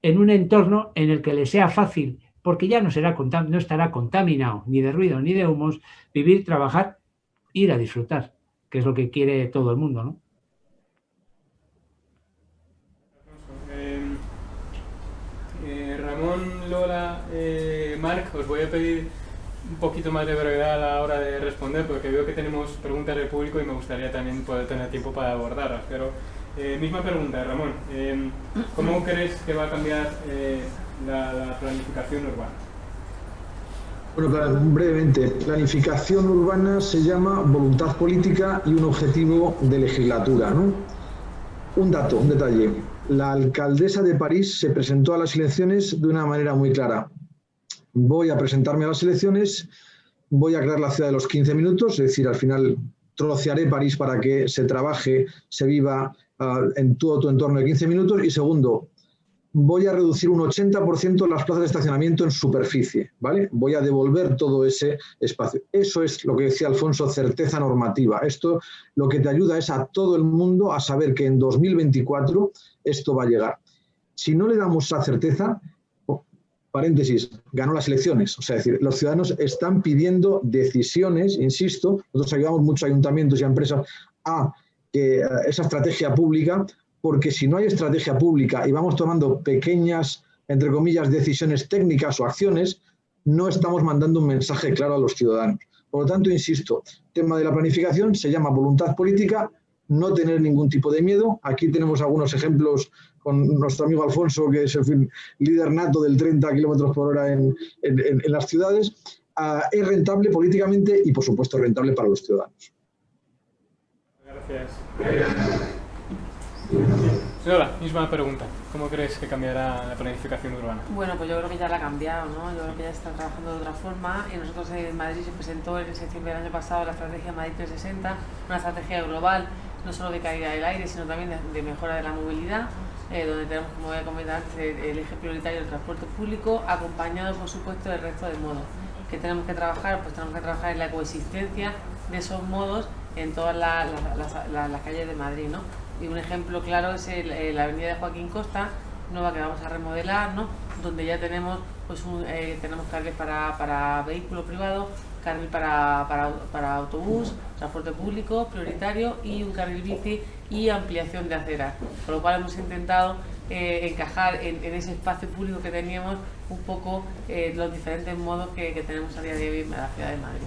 en un entorno en el que le sea fácil, porque ya no estará contaminado ni de ruido ni de humos, vivir, trabajar, ir a disfrutar, que es lo que quiere todo el mundo, ¿no? Ramón, Lola, Marc, os voy a pedir un poquito más de brevedad a la hora de responder, porque veo que tenemos preguntas del público y me gustaría también poder tener tiempo para abordarlas. Pero, misma pregunta, Ramón. ¿Cómo crees que va a cambiar la planificación urbana? Bueno, brevemente, planificación urbana se llama voluntad política y un objetivo de legislatura, ¿no? Un dato, un detalle. La alcaldesa de París se presentó a las elecciones de una manera muy clara. Voy a presentarme a las elecciones, voy a crear la ciudad de los 15 minutos, es decir, al final trocearé París para que se trabaje, se viva en todo tu entorno de 15 minutos. Y segundo, voy a reducir un 80% las plazas de estacionamiento en superficie, ¿vale? Voy a devolver todo ese espacio. Eso es lo que decía Alfonso, certeza normativa. Esto lo que te ayuda es a todo el mundo a saber que en 2024 esto va a llegar. Si no le damos esa certeza, paréntesis, ganó las elecciones. O sea, es decir, los ciudadanos están pidiendo decisiones, insisto, nosotros ayudamos muchos ayuntamientos y a empresas a que esa estrategia pública, porque si no hay estrategia pública y vamos tomando pequeñas, entre comillas, decisiones técnicas o acciones, no estamos mandando un mensaje claro a los ciudadanos. Por lo tanto, insisto, el tema de la planificación se llama voluntad política, no tener ningún tipo de miedo. Aquí tenemos algunos ejemplos con nuestro amigo Alfonso, que es el líder nato del 30 km/h en las ciudades. Es rentable políticamente y, por supuesto, rentable para los ciudadanos. Gracias. Lola, misma pregunta. ¿Cómo crees que cambiará la planificación urbana? Bueno, pues yo creo que ya la ha cambiado, ¿no? Yo creo que ya está trabajando de otra forma. Y nosotros en Madrid se presentó en septiembre del año pasado la estrategia Madrid 360, una estrategia global, no solo de calidad del aire, sino también de mejora de la movilidad, donde tenemos, como voy a comentar antes, el eje prioritario del transporte público, acompañado, por supuesto, del resto de modos. Que tenemos que trabajar, pues tenemos que trabajar en la coexistencia de esos modos en todas las calles de Madrid, ¿no? Y un ejemplo claro es la avenida de Joaquín Costa, nueva que vamos a remodelar, ¿no? Donde ya tenemos pues tenemos carriles para vehículos privados, carril para autobús, transporte público prioritario y un carril bici y ampliación de aceras, con lo cual hemos intentado encajar en ese espacio público que teníamos un poco los diferentes modos que tenemos a día de hoy en la ciudad de Madrid.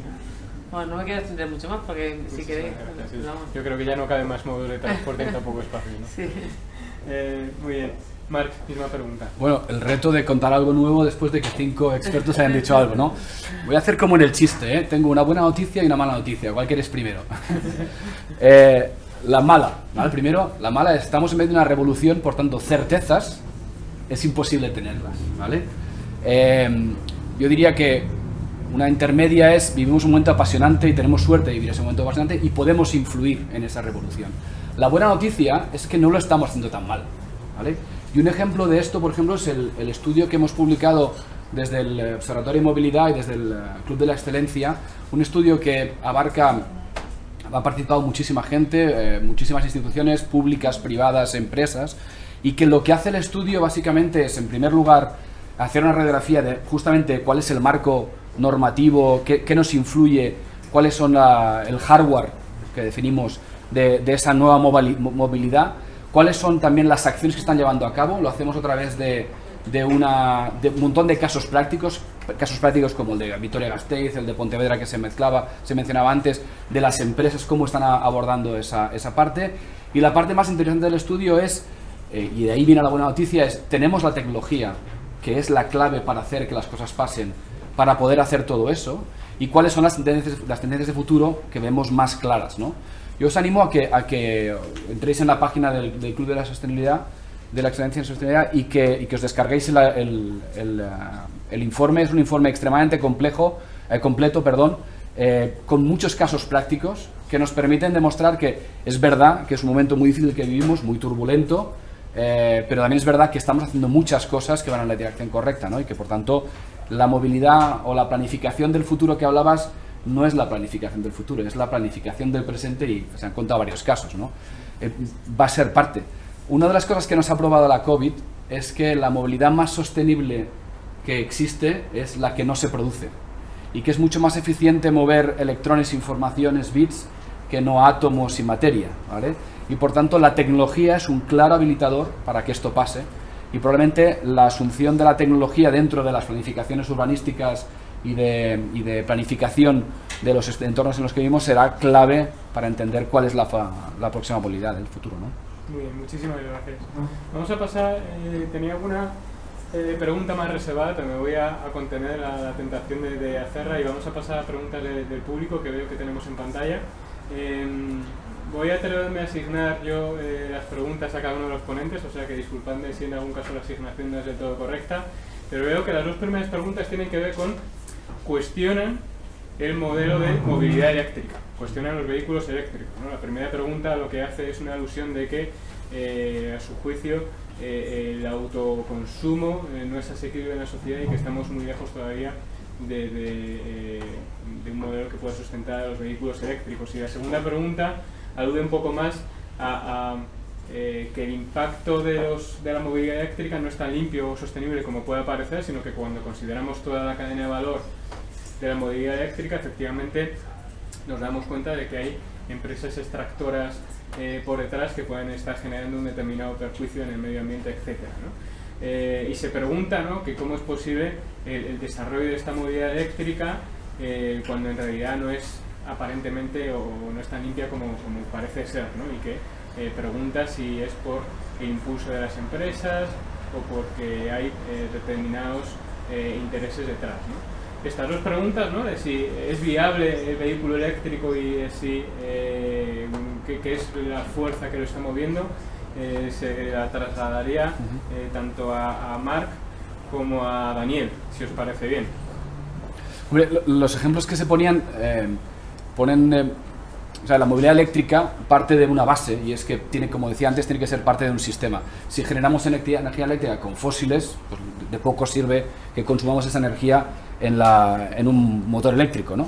Bueno, no me quiero extender mucho más porque si queréis... Yo creo que ya no cabe más modos de transporte en tan poco espacio, ¿no? Sí. Muy bien. Marc, misma pregunta. Bueno, el reto de contar algo nuevo después de que 5 expertos hayan dicho algo, ¿no? Voy a hacer como en el chiste, ¿eh? Tengo una buena noticia y una mala noticia. ¿Cuál quieres primero? La mala, ¿vale? Primero, la mala es, estamos en medio de una revolución, por tanto, certezas es imposible tenerlas, ¿vale? Yo diría que una intermedia es, vivimos un momento apasionante y tenemos suerte de vivir ese momento apasionante y podemos influir en esa revolución. La buena noticia es que no lo estamos haciendo tan mal, ¿vale? Y un ejemplo de esto, por ejemplo, es el estudio que hemos publicado desde el Observatorio de Movilidad y desde el Club de la Excelencia, un estudio que ha participado muchísima gente, muchísimas instituciones públicas, privadas, empresas, y que lo que hace el estudio básicamente es, en primer lugar, hacer una radiografía de justamente cuál es el marco normativo, qué nos influye, cuáles son el hardware que definimos de esa nueva movilidad, cuáles son también las acciones que están llevando a cabo. Lo hacemos a través de un montón de casos prácticos como el de Vitoria-Gasteiz, el de Pontevedra que se mencionaba antes, de las empresas, cómo están abordando esa parte. Y la parte más interesante del estudio es, y de ahí viene la buena noticia, es tenemos la tecnología, que es la clave para hacer que las cosas pasen, para poder hacer todo eso, y cuáles son las tendencias de futuro que vemos más claras, ¿no? Yo os animo a que entréis en la página del Club de la Sostenibilidad, de la Excelencia en Sostenibilidad, y que os descarguéis el informe. Es un informe extremadamente completo, con muchos casos prácticos que nos permiten demostrar que es verdad que es un momento muy difícil que vivimos, muy turbulento, pero también es verdad que estamos haciendo muchas cosas que van en la dirección correcta, ¿no? Y que por tanto la movilidad o la planificación del futuro que hablabas no es la planificación del futuro, es la planificación del presente, y se han contado varios casos, ¿no? Va a ser parte. Una de las cosas que nos ha probado la COVID es que la movilidad más sostenible que existe es la que no se produce, y que es mucho más eficiente mover electrones, informaciones, bits, que no átomos y materia, ¿vale? Y por tanto la tecnología es un claro habilitador para que esto pase, y probablemente la asunción de la tecnología dentro de las planificaciones urbanísticas y de planificación de los entornos en los que vivimos será clave para entender cuál es la próxima movilidad del futuro, ¿no? Muy bien, muchísimas gracias. Vamos a pasar, tenía alguna pregunta más reservada, pero me voy a contener la tentación de hacerla, y vamos a pasar a preguntas del público que veo que tenemos en pantalla. Voy a atreverme a asignar yo las preguntas a cada uno de los ponentes, o sea que disculpadme si en algún caso la asignación no es del todo correcta, pero veo que las dos primeras preguntas tienen que ver con cuestionan el modelo de movilidad eléctrica, cuestionan los vehículos eléctricos, ¿no? La primera pregunta lo que hace es una alusión de que, a su juicio, el autoconsumo no es asequible en la sociedad y que estamos muy lejos todavía de un modelo que pueda sustentar a los vehículos eléctricos. Y la segunda pregunta alude un poco más a que el impacto de la movilidad eléctrica no es tan limpio o sostenible como puede parecer, sino que cuando consideramos toda la cadena de valor de la movilidad eléctrica, efectivamente nos damos cuenta de que hay empresas extractoras por detrás que pueden estar generando un determinado perjuicio en el medio ambiente, etcétera, ¿no? Y se pregunta, ¿no?, que cómo es posible el desarrollo de esta movilidad eléctrica cuando en realidad no es aparentemente o no es tan limpia como parece ser, ¿no? Y que pregunta si es por el impulso de las empresas o porque hay determinados intereses detrás, ¿no? Estas dos preguntas, ¿no?, de si es viable el vehículo eléctrico y si qué es la fuerza que lo está moviendo, se la trasladaría tanto a Marc como a Daniel, si os parece bien. Hombre, los ejemplos que se ponían o sea, la movilidad eléctrica parte de una base, y es que tiene, como decía antes, tiene que ser parte de un sistema. Si generamos energía eléctrica con fósiles, pues de poco sirve que consumamos esa energía en un motor eléctrico, ¿no?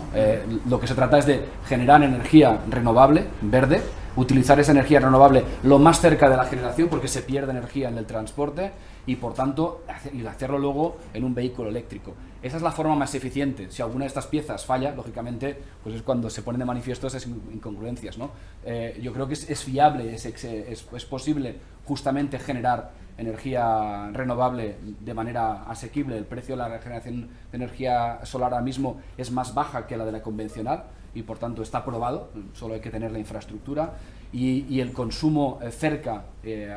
Lo que se trata es de generar energía renovable, verde, utilizar esa energía renovable lo más cerca de la generación, porque se pierde energía en el transporte, y por tanto hacerlo luego en un vehículo eléctrico. Esa es la forma más eficiente. Si alguna de estas piezas falla, lógicamente, pues es cuando se ponen de manifiesto esas incongruencias, ¿no? Yo creo que es viable, es posible justamente generar energía renovable de manera asequible. El precio de la generación de energía solar ahora mismo es más baja que la de la convencional y por tanto está probado, solo hay que tener la infraestructura, y el consumo cerca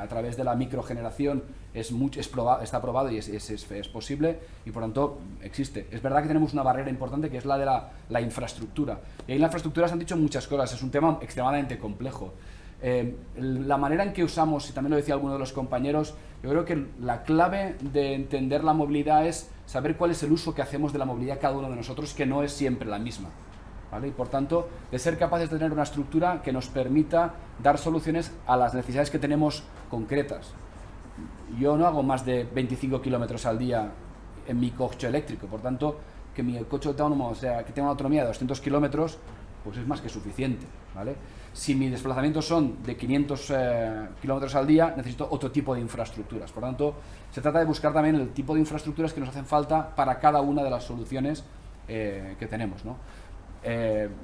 a través de la microgeneración está probado y es posible, y por tanto existe. Es verdad que tenemos una barrera importante, que es la de la infraestructura, y ahí en la infraestructura se han dicho muchas cosas, es un tema extremadamente complejo. La manera en que usamos, y también lo decía alguno de los compañeros, yo creo que la clave de entender la movilidad es saber cuál es el uso que hacemos de la movilidad cada uno de nosotros, que no es siempre la misma, ¿vale? Y por tanto, de ser capaces de tener una estructura que nos permita dar soluciones a las necesidades que tenemos concretas. Yo no hago más de 25 kilómetros al día en mi coche eléctrico, por tanto, que mi coche autónomo, o sea, que tenga una autonomía de 200 kilómetros, pues es más que suficiente, ¿vale? Si mis desplazamientos son de 500 kilómetros al día, necesito otro tipo de infraestructuras. Por tanto, se trata de buscar también el tipo de infraestructuras que nos hacen falta para cada una de las soluciones que tenemos, ¿no?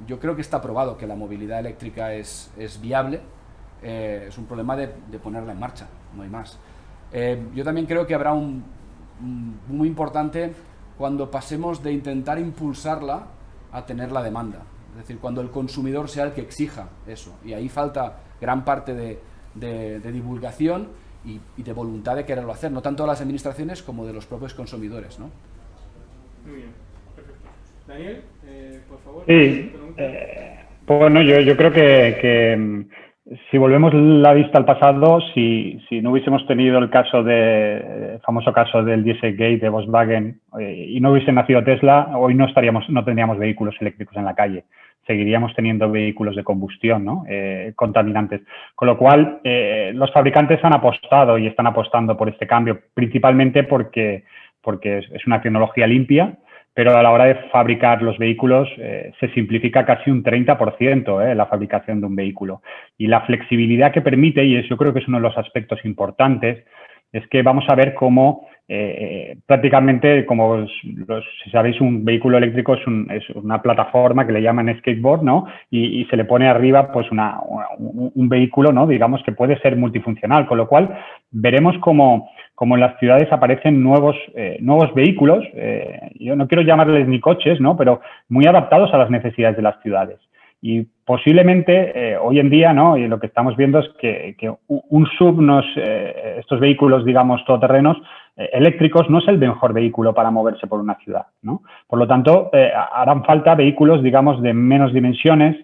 Yo creo que está probado que la movilidad eléctrica es viable, es un problema de ponerla en marcha, no hay más. Yo también creo que habrá muy importante cuando pasemos de intentar impulsarla a tener la demanda. Es decir, cuando el consumidor sea el que exija eso. Y ahí falta gran parte de divulgación y de voluntad de quererlo hacer, no tanto de las administraciones como de los propios consumidores, ¿no? Muy bien, perfecto. Daniel, por favor. Sí, bueno, yo creo que si volvemos la vista al pasado, si no hubiésemos tenido el famoso caso del Dieselgate de Volkswagen y no hubiese nacido Tesla, hoy no tendríamos vehículos eléctricos en la calle. Seguiríamos teniendo vehículos de combustión, ¿no? Contaminantes. Con lo cual, los fabricantes han apostado y están apostando por este cambio, principalmente porque es una tecnología limpia, pero a la hora de fabricar los vehículos se simplifica casi un 30% la fabricación de un vehículo. Y la flexibilidad que permite, y yo creo que es uno de los aspectos importantes, es que vamos a ver cómo prácticamente, si sabéis, un vehículo eléctrico es una plataforma que le llaman skateboard, ¿no? Y se le pone arriba pues un vehículo, ¿no? Digamos que puede ser multifuncional, con lo cual veremos cómo en las ciudades aparecen nuevos vehículos, yo no quiero llamarles ni coches, ¿no? Pero muy adaptados a las necesidades de las ciudades. Y posiblemente hoy en día, ¿no? Y lo que estamos viendo es que un SUV, estos vehículos, digamos, todoterrenos eléctricos, no es el mejor vehículo para moverse por una ciudad, ¿no? Por lo tanto, harán falta vehículos, digamos, de menos dimensiones,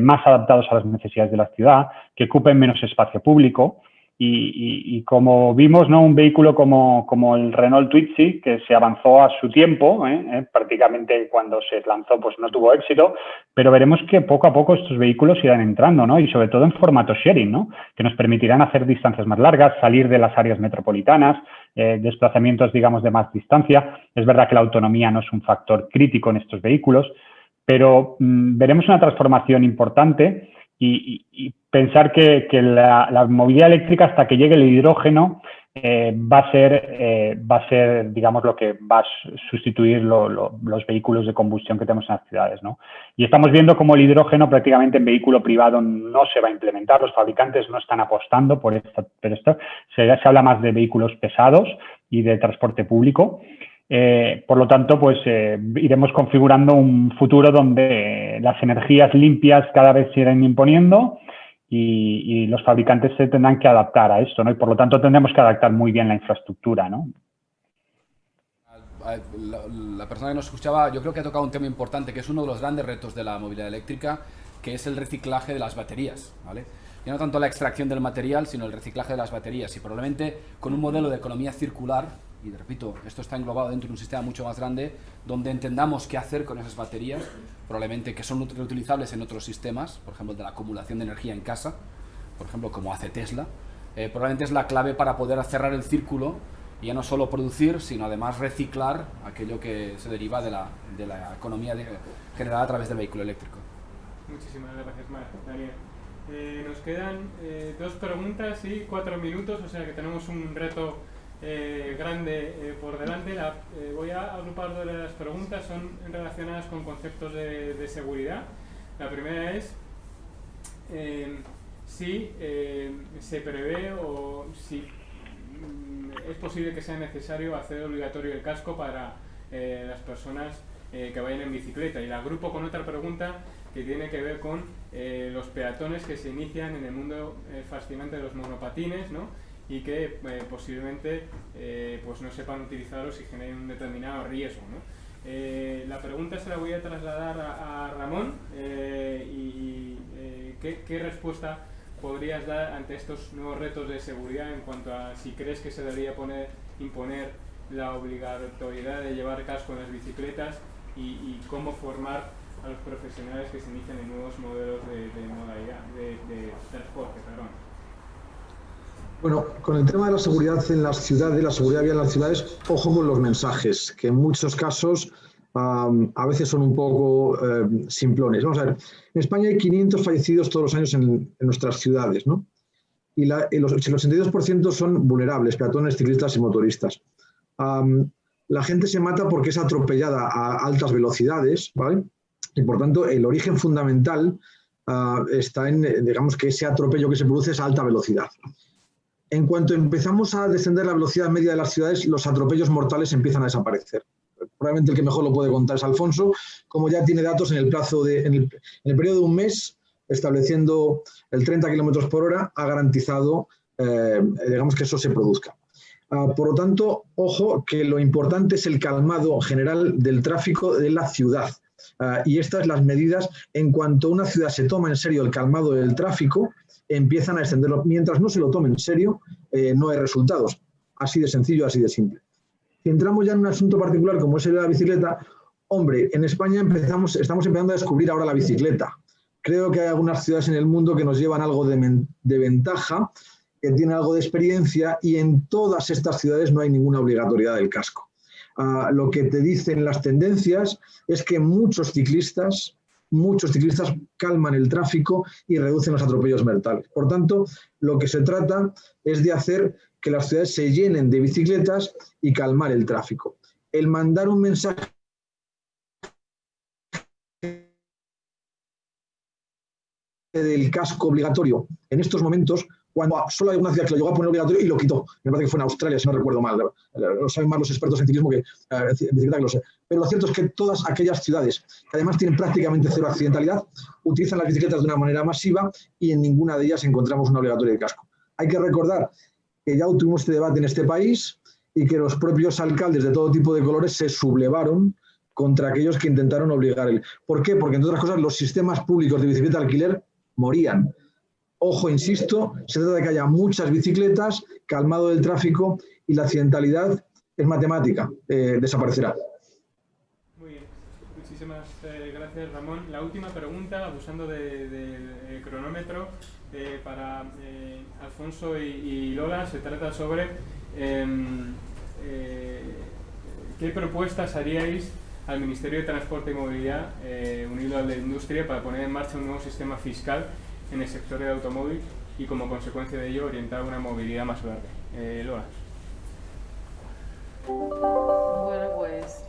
más adaptados a las necesidades de la ciudad, que ocupen menos espacio público. Y como vimos, ¿no? Un vehículo como el Renault Twizy, que se avanzó a su tiempo, prácticamente cuando se lanzó pues no tuvo éxito, pero veremos que poco a poco estos vehículos irán entrando, ¿no? Y sobre todo en formato sharing, ¿no? Que nos permitirán hacer distancias más largas, salir de las áreas metropolitanas, desplazamientos, digamos, de más distancia. Es verdad que la autonomía no es un factor crítico en estos vehículos, pero veremos una transformación importante. Y pensar que la movilidad eléctrica, hasta que llegue el hidrógeno, va a ser, digamos, lo que va a sustituir los vehículos de combustión que tenemos en las ciudades, ¿no? Y estamos viendo cómo el hidrógeno prácticamente en vehículo privado no se va a implementar, los fabricantes no están apostando por esto, pero se habla más de vehículos pesados y de transporte público. Por lo tanto, pues iremos configurando un futuro donde las energías limpias cada vez se irán imponiendo y los fabricantes se tendrán que adaptar a esto, ¿no? Y por lo tanto tendremos que adaptar muy bien la infraestructura, ¿no? La persona que nos escuchaba, yo creo que ha tocado un tema importante, que es uno de los grandes retos de la movilidad eléctrica, que es el reciclaje de las baterías, ¿vale? Y no tanto la extracción del material, sino el reciclaje de las baterías. Y probablemente con un modelo de economía circular, y repito, esto está englobado dentro de un sistema mucho más grande, donde entendamos qué hacer con esas baterías, probablemente que son reutilizables en otros sistemas, por ejemplo, de la acumulación de energía en casa, por ejemplo, como hace Tesla, probablemente es la clave para poder cerrar el círculo y ya no solo producir, sino además reciclar aquello que se deriva de la economía generada a través del vehículo eléctrico. Muchísimas gracias, Daniel. Nos quedan 2 preguntas y 4 minutos, o sea que tenemos un reto grande por delante. Voy a agrupar 2 de las preguntas, son relacionadas con conceptos de seguridad. La primera es si se prevé o si es posible que sea necesario hacer obligatorio el casco para las personas que vayan en bicicleta. Y la agrupo con otra pregunta que tiene que ver con los peatones que se inician en el mundo fascinante de los monopatines, ¿no? Y que posiblemente pues no sepan utilizarlos y generen un determinado riesgo, ¿no? La pregunta se la voy a trasladar a Ramón ¿qué respuesta podrías dar ante estos nuevos retos de seguridad en cuanto a si crees que se debería imponer la obligatoriedad de llevar casco en las bicicletas y cómo formar a los profesionales que se inician en nuevos modelos de modalidad, de transporte, perdón? Bueno, con el tema de la seguridad en las ciudades, la seguridad vial en las ciudades, ojo con los mensajes, que en muchos casos a veces son un poco simplones. Vamos a ver, en España hay 500 fallecidos todos los años en nuestras ciudades, ¿no? Y el 82% son vulnerables, peatones, ciclistas y motoristas. La gente se mata porque es atropellada a altas velocidades, ¿vale? Y por tanto, el origen fundamental está en, digamos, que ese atropello que se produce es a alta velocidad. En cuanto empezamos a descender la velocidad media de las ciudades, los atropellos mortales empiezan a desaparecer. Probablemente el que mejor lo puede contar es Alfonso, como ya tiene datos en el plazo en el periodo de un mes, estableciendo el 30 km por hora, ha garantizado, digamos, que eso se produzca. Por lo tanto, ojo, que lo importante es el calmado general del tráfico de la ciudad. Y estas las medidas, en cuanto una ciudad se toma en serio el calmado del tráfico, empiezan a extenderlo. Mientras no se lo tome en serio, no hay resultados. Así de sencillo, así de simple. Si entramos ya en un asunto particular como es el de la bicicleta, hombre, en España estamos empezando a descubrir ahora la bicicleta. Creo que hay algunas ciudades en el mundo que nos llevan algo de ventaja, que tienen algo de experiencia, y en todas estas ciudades no hay ninguna obligatoriedad del casco. Lo que te dicen las tendencias es que muchos ciclistas calman el tráfico y reducen los atropellos mortales. Por tanto, lo que se trata es de hacer que las ciudades se llenen de bicicletas y calmar el tráfico. El mandar un mensaje del casco obligatorio en estos momentos, cuando solo hay una ciudad que lo llegó a poner obligatorio y lo quitó. Me parece que fue en Australia, si no recuerdo mal. Lo saben más los expertos en ciclismo que bicicleta que lo sé. Pero lo cierto es que todas aquellas ciudades que además tienen prácticamente cero accidentalidad utilizan las bicicletas de una manera masiva y en ninguna de ellas encontramos una obligatoria de casco. Hay que recordar que ya tuvimos este debate en este país y que los propios alcaldes de todo tipo de colores se sublevaron contra aquellos que intentaron obligar el. ¿Por qué? Porque, entre otras cosas, los sistemas públicos de bicicleta de alquiler morían. Ojo, insisto, se trata de que haya muchas bicicletas, calmado del tráfico, y la accidentalidad es matemática, desaparecerá. Muy bien, muchísimas gracias, Ramón. La última pregunta, abusando del cronómetro, para Alfonso y Lola, se trata sobre qué propuestas haríais al Ministerio de Transporte y Movilidad, unido al de Industria, para poner en marcha un nuevo sistema fiscal en el sector del automóvil y, como consecuencia de ello, orientar a una movilidad más verde. Lola. Bueno, pues,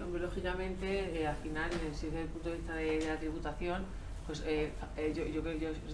hombre, lógicamente, al final, desde el punto de vista de la tributación, pues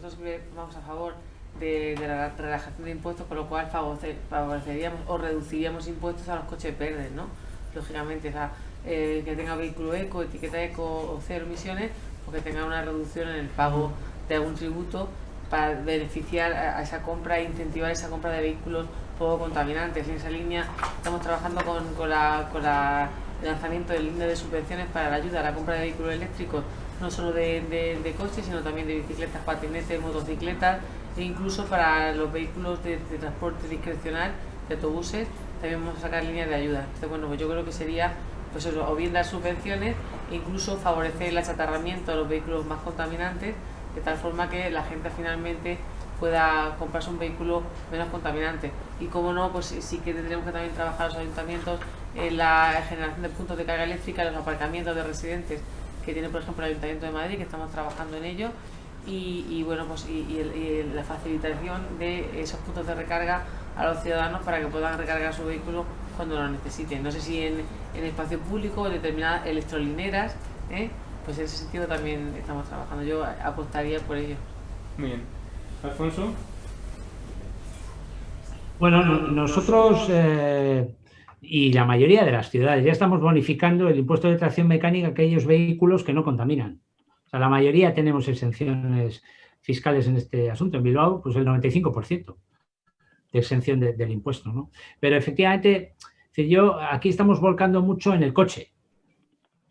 nosotros vamos a favor de la relajación de impuestos, con lo cual favoreceríamos o reduciríamos impuestos a los coches verdes, ¿no? Lógicamente, o sea, que tenga vehículo eco, etiqueta eco o cero emisiones, o que tenga una reducción en el pago de algún tributo para beneficiar a esa compra e incentivar esa compra de vehículos poco contaminantes. En esa línea estamos trabajando con el lanzamiento de líneas de subvenciones para la ayuda a la compra de vehículos eléctricos, no solo de coches, sino también de bicicletas, patinetes, motocicletas, e incluso para los vehículos de transporte discrecional, de autobuses, también vamos a sacar líneas de ayuda. Entonces, bueno, pues yo creo que sería, pues eso, o bien dar subvenciones e incluso favorecer el achatarramiento de los vehículos más contaminantes, de tal forma que la gente finalmente pueda comprarse un vehículo menos contaminante. Y como no, pues sí que tendremos que también trabajar los ayuntamientos en la generación de puntos de carga eléctrica, en los aparcamientos de residentes que tiene, por ejemplo, el Ayuntamiento de Madrid, que estamos trabajando en ello, y bueno, pues y la facilitación de esos puntos de recarga a los ciudadanos para que puedan recargar su vehículo cuando lo necesiten. No sé si en espacio público, en determinadas electrolineras, pues en ese sentido también estamos trabajando. Yo apostaría por ello. Muy bien. Alfonso. Bueno, nosotros y la mayoría de las ciudades ya estamos bonificando el impuesto de tracción mecánica a aquellos vehículos que no contaminan. O sea, la mayoría tenemos exenciones fiscales en este asunto. En Bilbao, pues el 95% de exención del impuesto, ¿no? Pero efectivamente, aquí estamos volcando mucho en el coche.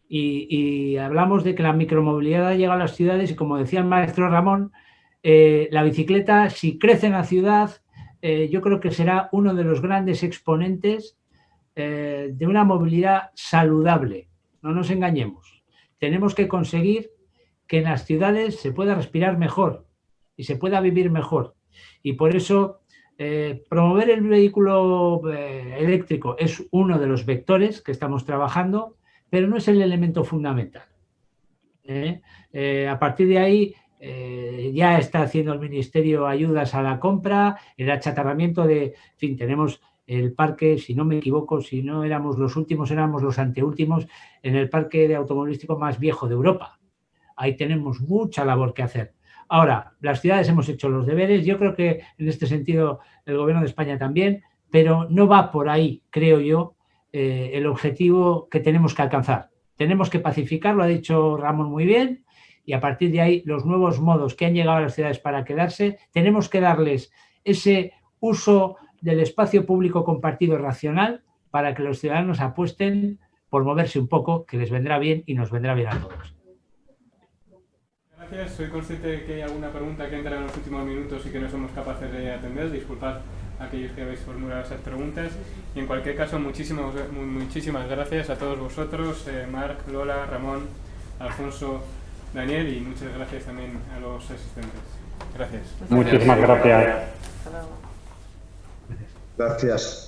Y hablamos de que la micromovilidad ha llegado a las ciudades y, como decía el maestro Ramón, la bicicleta, si crece en la ciudad, yo creo que será uno de los grandes exponentes de una movilidad saludable. No nos engañemos. Tenemos que conseguir que en las ciudades se pueda respirar mejor y se pueda vivir mejor. Y por eso promover el vehículo eléctrico es uno de los vectores que estamos trabajando, pero no es el elemento fundamental. A partir de ahí ya está haciendo el Ministerio ayudas a la compra, el achatarramiento de... En fin, tenemos el parque, si no me equivoco, si no éramos los últimos, éramos los anteúltimos en el parque de automovilístico más viejo de Europa. Ahí tenemos mucha labor que hacer. Ahora, las ciudades hemos hecho los deberes, yo creo que en este sentido el Gobierno de España también, pero no va por ahí, creo yo, el objetivo que tenemos que alcanzar. Tenemos que pacificar, lo ha dicho Ramón muy bien, y a partir de ahí los nuevos modos que han llegado a las ciudades para quedarse, tenemos que darles ese uso del espacio público compartido racional para que los ciudadanos apuesten por moverse un poco, que les vendrá bien y nos vendrá bien a todos. Gracias. Soy consciente de que hay alguna pregunta que entra en los últimos minutos y que no somos capaces de atender. Disculpad a aquellos que habéis formulado esas preguntas. Y en cualquier caso, muchísimas gracias a todos vosotros, Marc, Lola, Ramón, Alfonso, Daniel, y muchas gracias también a los asistentes. Gracias. Muchísimas gracias. Hasta luego. Gracias.